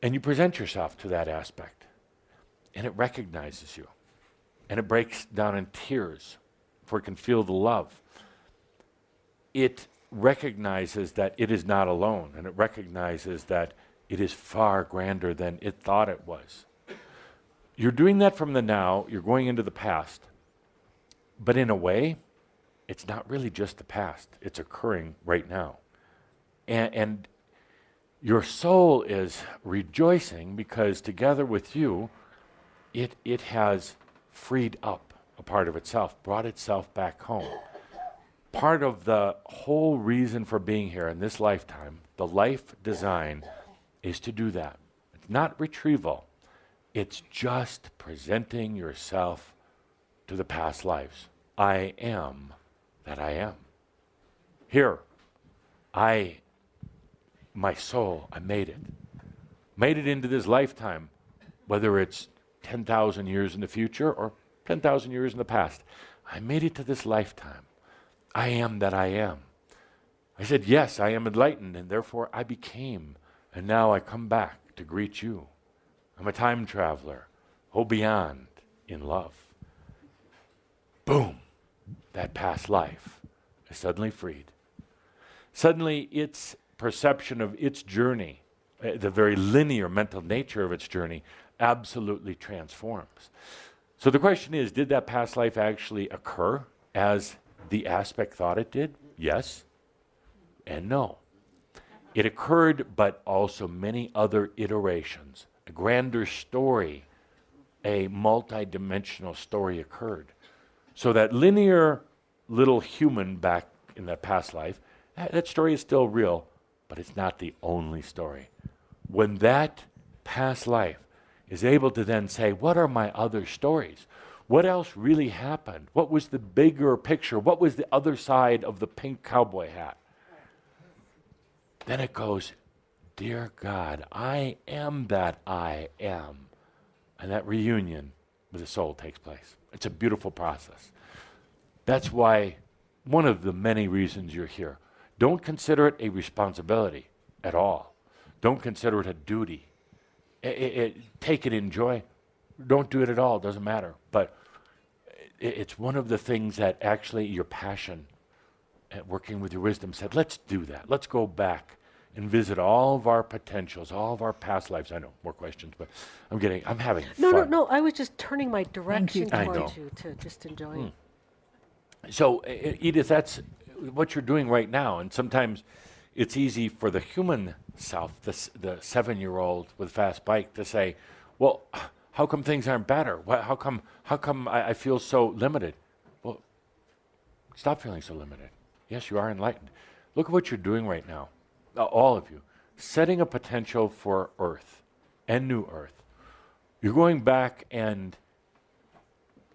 S1: and you present yourself to that aspect, and it recognizes you, and it breaks down in tears, for it can feel the love. It recognizes that it is not alone, and it recognizes that it is far grander than it thought it was. You're doing that from the now, you're going into the past, but in a way, it's not really just the past. It's occurring right now. And your soul is rejoicing because together with you, it has freed up a part of itself, brought itself back home. Part of the whole reason for being here in this lifetime, the life design, is to do that. It's not retrieval. It's just presenting yourself to the past lives. I am that I am. Here, my soul, I made it. Made it into this lifetime, whether it's 10,000 years in the future or 10,000 years in the past. I made it to this lifetime. I am that I am. I said, yes, I am enlightened, and therefore I became, and now I come back to greet you. I'm a time traveler, oh, beyond in love. Boom, that past life is suddenly freed. Suddenly its perception of its journey, the very linear mental nature of its journey, absolutely transforms. So the question is, did that past life actually occur as the aspect thought it did? Yes and no. It occurred, but also many other iterations. A grander story, a multi-dimensional story occurred. So that linear little human back in that past life, that story is still real, but it's not the only story. When that past life is able to then say, what are my other stories? What else really happened? What was the bigger picture? What was the other side of the pink cowboy hat? Then it goes, dear God, I am that I am. And that reunion with the soul takes place. It's a beautiful process. That's why, one of the many reasons you're here. Don't consider it a responsibility at all. Don't consider it a duty. Take it in joy. Don't do it at all, doesn't matter. But it's one of the things that actually your passion at working with your wisdom said, let's do that. Let's go back and visit all of our potentials, all of our past lives. I know, more questions, but I'm having fun.
S2: No. I was just turning my direction
S1: I
S2: towards
S1: know.
S2: you to just enjoy it.
S1: So, Edith, that's what you're doing right now. And sometimes it's easy for the human self, the 7-year-old with a fast bike, to say, well, how come things aren't better? How come I feel so limited? Well, stop feeling so limited. Yes, you are enlightened. Look at what you're doing right now, all of you, setting a potential for Earth and new Earth. You're going back and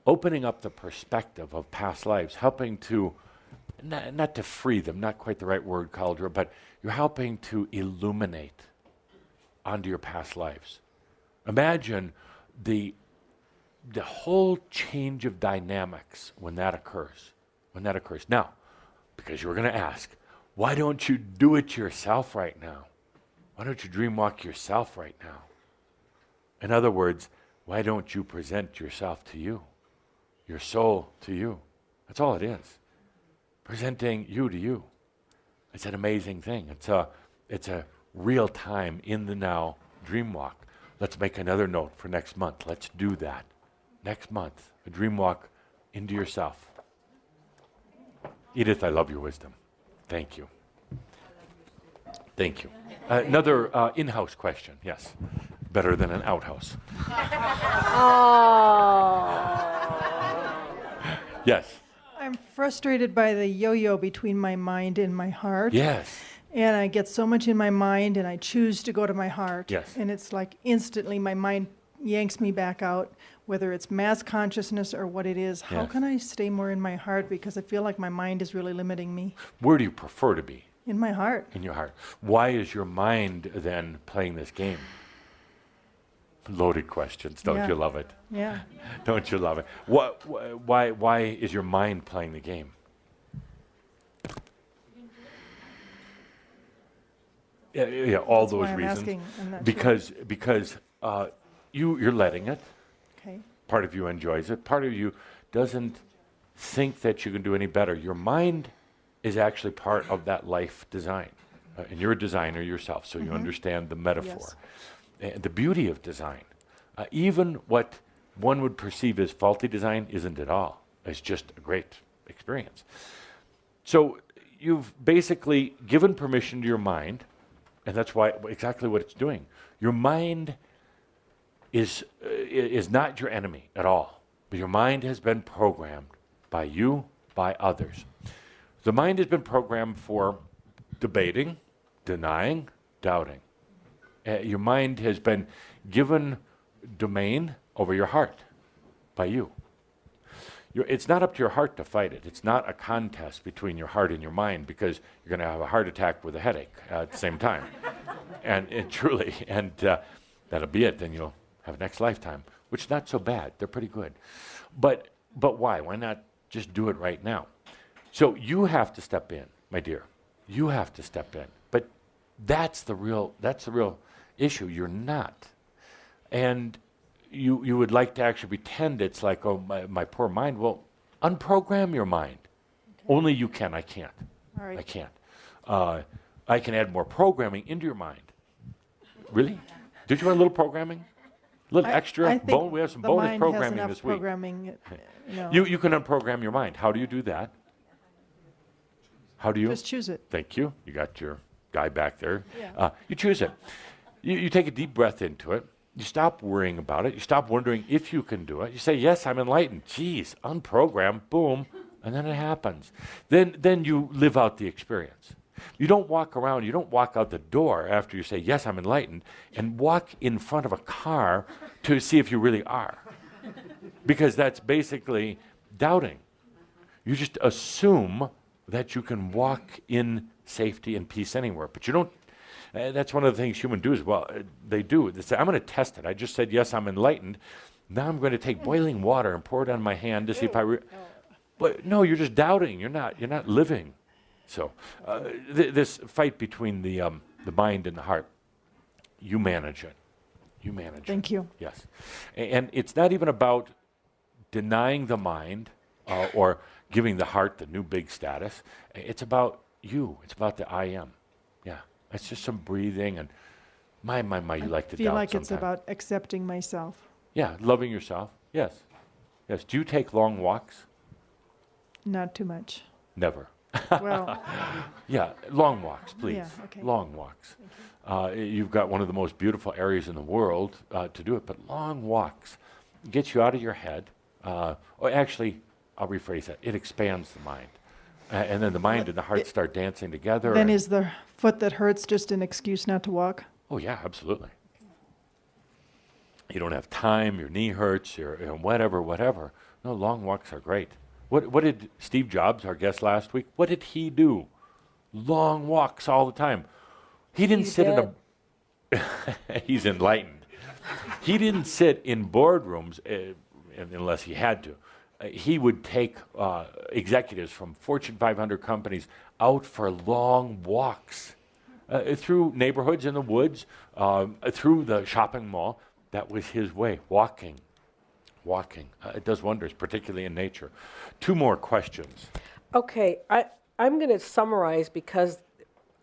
S1: opening up the perspective of past lives, helping to, not to free them, not quite the right word, Cauldre, but you're helping to illuminate onto your past lives. Imagine the whole change of dynamics when that occurs. Now, because you were going to ask, why don't you do it yourself right now? Why don't you dream walk yourself right now? In other words, why don't you present yourself to you, your soul to you? That's all it is. Presenting you to you. It's an amazing thing. It's a real time, in the now dream walk. Let's make another note for next month. Let's do that. Next month, a dream walk into yourself. Edith, I love your wisdom. Thank you. Thank you. Another in-house question, yes. Better than an outhouse. Yes.
S6: I'm frustrated by the yo-yo between my mind and my heart.
S1: Yes.
S6: And I get so much in my mind and I choose to go to my heart.
S1: Yes.
S6: And it's like instantly my mind yanks me back out, whether it's mass consciousness or what it is. How
S1: Yes.
S6: can I stay more in my heart? Because I feel like my mind is really limiting me.
S1: Where do you prefer to be?
S6: In my heart.
S1: In your heart. Why is your mind then playing this game? Loaded questions. Don't you love it?
S6: Yeah.
S1: Don't you love it? Why is your mind playing the game? Yeah, all
S6: That's
S1: those
S6: why I'm
S1: reasons.
S6: asking. I'm not
S1: Because you're letting it.
S6: Okay.
S1: Part of you enjoys it. Part of you doesn't think that you can do any better. Your mind is actually part of that life design. And you're a designer yourself, so you understand the metaphor. And the beauty of design. Even what one would perceive as faulty design isn't at all. It's just a great experience. So you've basically given permission to your mind, and that's why exactly what it's doing. Your mind is not your enemy at all, but your mind has been programmed by you, by others. The mind has been programmed for debating, denying, doubting. Your mind has been given domain over your heart by you. It's not up to your heart to fight it. It's not a contest between your heart and your mind, because you're going to have a heart attack with a headache at the same time. and truly, that'll be it. Then you'll have next lifetime, which is not so bad. They're pretty good. But why? Why not just do it right now? So you have to step in, my dear. You have to step in. But that's the real issue. You're not. And you would like to actually pretend it's like, oh, my poor mind. Well, unprogram your mind. Okay. Only you can. I can't.
S6: All right.
S1: I can't. I can add more programming into your mind. Really? Did you want a little programming? Little extra
S6: I think
S1: we have some
S6: the
S1: bonus
S6: mind
S1: programming
S6: has enough
S1: this week.
S6: programming,
S1: You can unprogram your mind. How do you do that? How do you?
S6: Just choose it.
S1: Thank you. You got your guy back there.
S6: Yeah.
S1: You choose it. You take a deep breath into it. You stop worrying about it. You stop wondering if you can do it. You say, yes, I'm enlightened. Geez, unprogram, boom, and then it happens. Then you live out the experience. You don't walk around, you don't walk out the door after you say, yes, I'm enlightened, and walk in front of a car to see if you really are. Because that's basically doubting. You just assume that you can walk in safety and peace anywhere. But you don't, that's one of the things humans do as well. They do. They say, I'm going to test it. I just said, yes, I'm enlightened. Now I'm going to take boiling water and pour it on my hand to see if I... But no, you're just doubting. You're not living. So this fight between the mind and the heart, you manage it. You manage it.
S6: Thank you.
S1: Yes. And it's not even about denying the mind or giving the heart the new big status. It's about you. It's about the I am. Yeah. It's just some breathing and my, you like to doubt
S6: I feel like
S1: sometimes.
S6: it's about accepting myself.
S1: Yeah, loving yourself. Yes. Yes. Do you take long walks?
S6: Not too much.
S1: Never.
S6: Well,
S1: Yeah, long walks, please.
S6: Yeah, okay.
S1: Long walks. You've got one of the most beautiful areas in the world to do it, but long walks get you out of your head. Or actually, I'll rephrase that. It expands the mind. And then the mind and the heart start dancing together.
S6: then is the foot that hurts just an excuse not to walk?
S1: Oh, yeah, absolutely. You don't have time, your knee hurts, your whatever. No, long walks are great. What did Steve Jobs, our guest last week, what did he do? Long walks all the time. He didn't sit in a... He's enlightened. He didn't sit in boardrooms unless he had to. He would take executives from Fortune 500 companies out for long walks through neighborhoods in the woods, through the shopping mall. That was his way, walking. It does wonders, particularly in nature. 2 more questions.
S2: Okay, I'm going to summarize because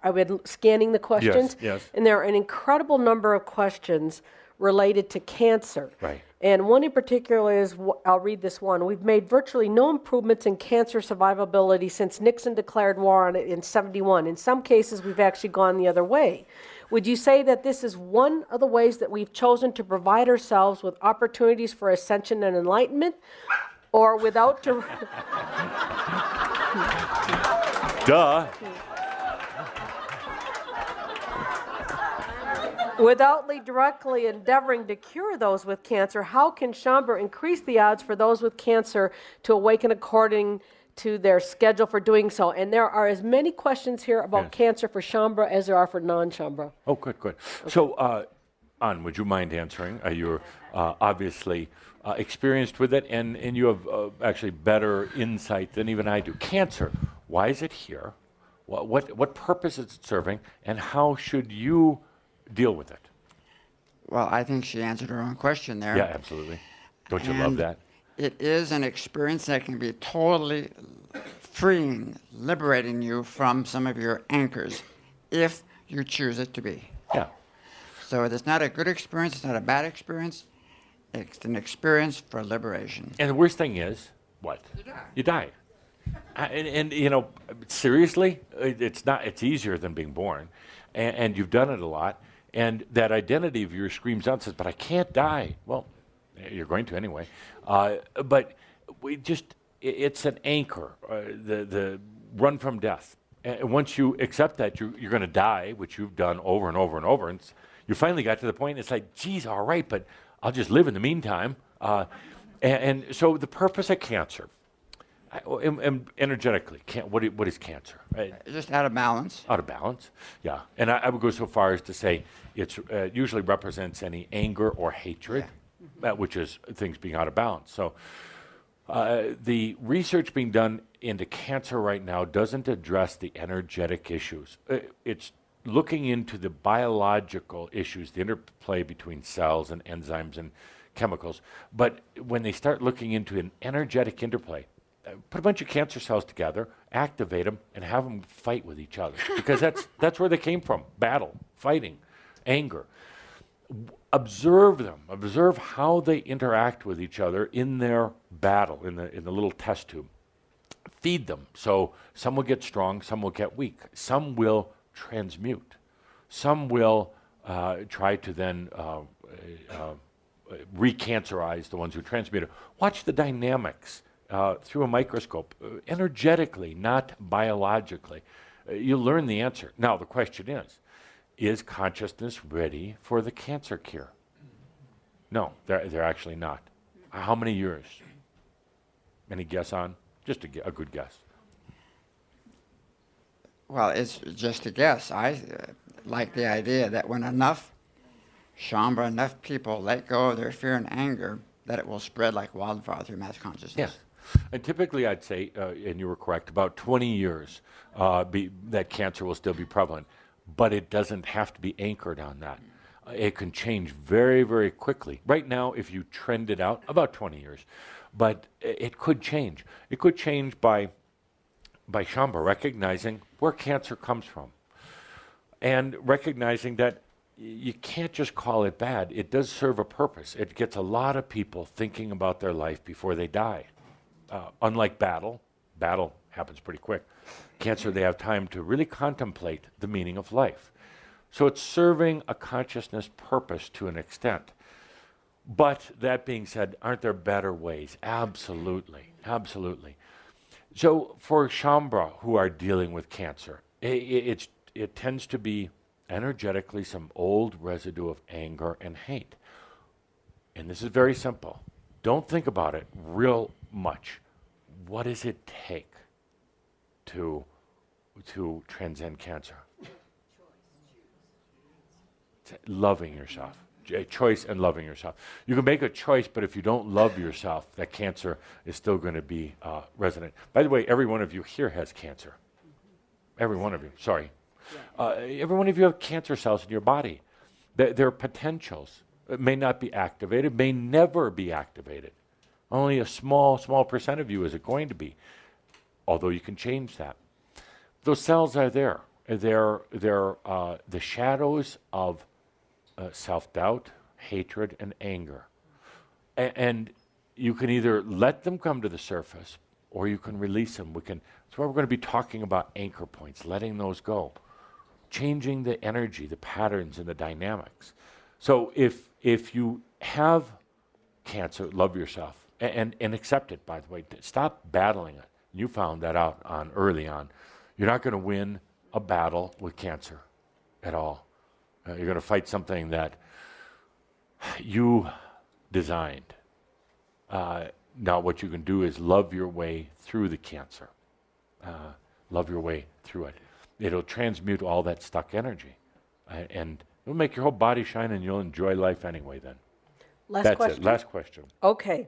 S2: I've been scanning the questions.
S1: Yes.
S2: And there are an incredible number of questions related to cancer.
S1: Right.
S2: And one in particular is, I'll read this one. We've made virtually no improvements in cancer survivability since Nixon declared war on it in '71. In some cases, we've actually gone the other way. Would you say that this is one of the ways that we've chosen to provide ourselves with opportunities for ascension and enlightenment? Or without...
S1: Duh.
S2: Without directly endeavoring to cure those with cancer, how can Shaumbra increase the odds for those with cancer to awaken according to their schedule for doing so? And there are as many questions here about cancer for Shaumbra as there are for non-Shaumbra.
S1: Oh, good. Okay. So, Ann, would you mind answering? You're obviously experienced with it, and you have actually better insight than even I do. Cancer, why is it here? What purpose is it serving, and how should you deal with it?
S7: Well, I think she answered her own question there.
S1: Yeah, absolutely. Don't you love
S7: And
S1: that?
S7: It is an experience that can be totally freeing, liberating you from some of your anchors, if you choose it to be.
S1: Yeah.
S7: So it's not a good experience, it's not a bad experience, it's an experience for liberation.
S1: And the worst thing is, what? You die. And you know, seriously, it's easier than being born. And you've done it a lot. And that identity of yours screams out and says, but I can't die. Well, you're going to anyway. But it's an anchor, the run from death. And once you accept that, you're going to die, which you've done over and over and over. And you finally got to the point, it's like, geez, all right, but I'll just live in the meantime. And so the purpose of cancer, energetically, what is cancer?
S7: Just out of balance.
S1: Out of balance, yeah. And I would go so far as to say it usually represents any anger or hatred, which is things being out of balance. So the research being done into cancer right now doesn't address the energetic issues. It's looking into the biological issues, the interplay between cells and enzymes and chemicals. But when they start looking into an energetic interplay, put a bunch of cancer cells together, activate them, and have them fight with each other. Because that's where they came from, battle, fighting, anger. Observe them. Observe how they interact with each other in their battle, in the little test tube. Feed them. So some will get strong, some will get weak. Some will transmute. Some will try to then recancerize the ones who transmute it. Watch the dynamics through a microscope, energetically, not biologically. You'll learn the answer. Now, the question is consciousness ready for the cancer cure? No, they're actually not. How many years? Any guess on? Just a good guess.
S7: Well, it's just a guess. I like the idea that when enough people let go of their fear and anger, that it will spread like wildfire through mass consciousness.
S1: Yes. And typically I'd say, and you were correct, about 20 years that cancer will still be prevalent. But it doesn't have to be anchored on that. It can change very, very quickly. Right now, if you trend it out, about 20 years. But it could change. It could change by Shambha, recognizing where cancer comes from. And recognizing that you can't just call it bad. It does serve a purpose. It gets a lot of people thinking about their life before they die. Unlike battle happens pretty quick. Cancer, they have time to really contemplate the meaning of life. So it's serving a consciousness purpose to an extent. But that being said, aren't there better ways? Absolutely, absolutely. So for Shambha who are dealing with cancer, it tends to be energetically some old residue of anger and hate. And this is very simple. Don't think about it real much. What does it take to transcend cancer? Loving yourself. Choice and loving yourself. You can make a choice, but if you don't love yourself, that cancer is still going to be resident. By the way, every one of you here has cancer. Every one of you, sorry. Every one of you have cancer cells in your body. They're potentials. It may not be activated, may never be activated. Only a small percent of you is it going to be, although you can change that. Those cells are there. They're the shadows of self-doubt, hatred, and anger. And you can either let them come to the surface or you can release them. That's why we're going to be talking about anchor points, letting those go, changing the energy, the patterns, and the dynamics. So if you have cancer, love yourself and accept it, by the way. Stop battling it. You found that out early on. You're not going to win a battle with cancer at all. You're going to fight something that you designed. Now what you can do is love your way through the cancer. Love your way through it. It'll transmute all that stuck energy. And it'll make your whole body shine and you'll enjoy life anyway then.
S2: Last question.
S1: It. Last question.
S2: Okay.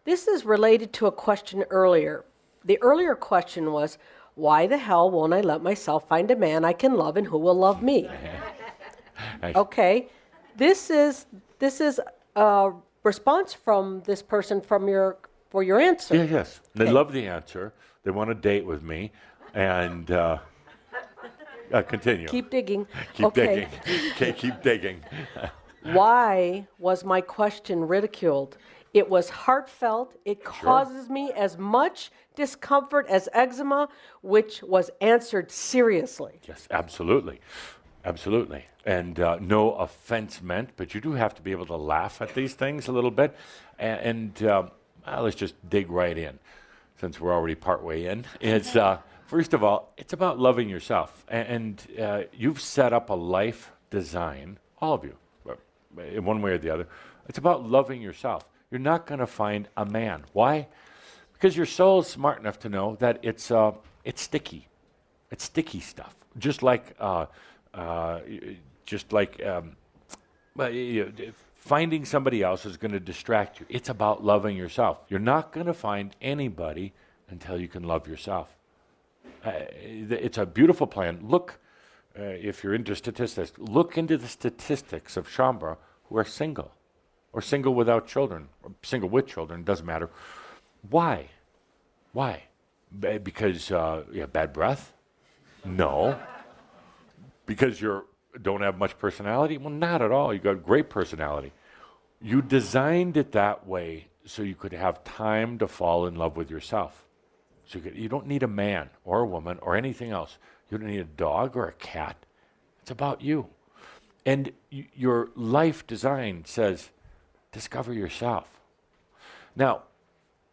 S2: This is related to a question earlier. The earlier question was, why the hell won't I let myself find a man I can love and who will love me? Okay. This is a response from this person for your answer.
S1: Yes. They love the answer. They want to date with me. And continue.
S2: Keep digging.
S1: Keep digging. Okay, keep digging.
S2: Why was my question ridiculed? It was heartfelt. It causes me as much discomfort as eczema, which was answered seriously.
S1: Yes, absolutely. Absolutely. And no offense meant, but you do have to be able to laugh at these things a little bit. And let's just dig right in, since we're already partway in. It's first of all, it's about loving yourself. And you've set up a life design, all of you, in one way or the other. It's about loving yourself. You're not going to find a man. Why? Because your soul is smart enough to know that it's sticky. It's sticky stuff. Just like finding somebody else is going to distract you. It's about loving yourself. You're not going to find anybody until you can love yourself. It's a beautiful plan. Look, if you're into statistics, look into the statistics of Shambha who are single, or single without children, or single with children, doesn't matter. Why? Why? Because you have bad breath? No. Because you're don't have much personality? Well, not at all. You got great personality. You designed it that way so you could have time to fall in love with yourself. So you don't need a man or a woman or anything else. You don't need a dog or a cat. It's about you. And your life design says, discover yourself. Now,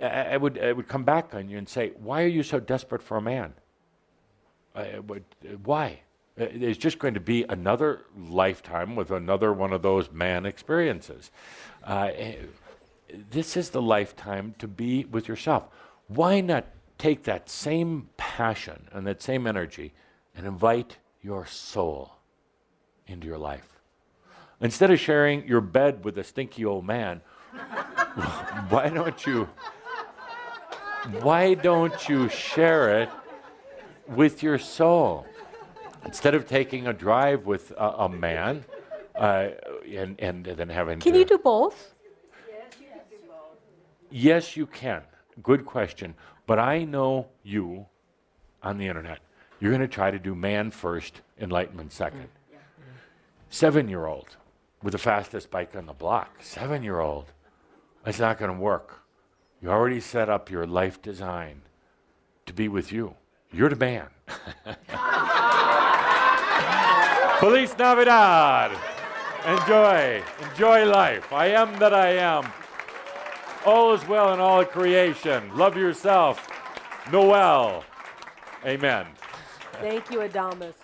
S1: I would come back on you and say, why are you so desperate for a man? Why? There's just going to be another lifetime with another one of those man experiences. This is the lifetime to be with yourself. Why not take that same passion and that same energy and invite your soul into your life? Instead of sharing your bed with a stinky old man, why don't you share it with your soul? Instead of taking a drive with a man and then having
S2: Can you do both?
S1: Yes, you can. Good question. But I know you on the internet. You're going to try to do man first, enlightenment second. 7-year-old with the fastest bike on the block. 7-year-old. It's not going to work. You already set up your life design to be with you. You're the man. Feliz Navidad. Enjoy life. I am that I am. All is well in all creation. Love yourself. Noel. Amen.
S2: Thank you, Adamus.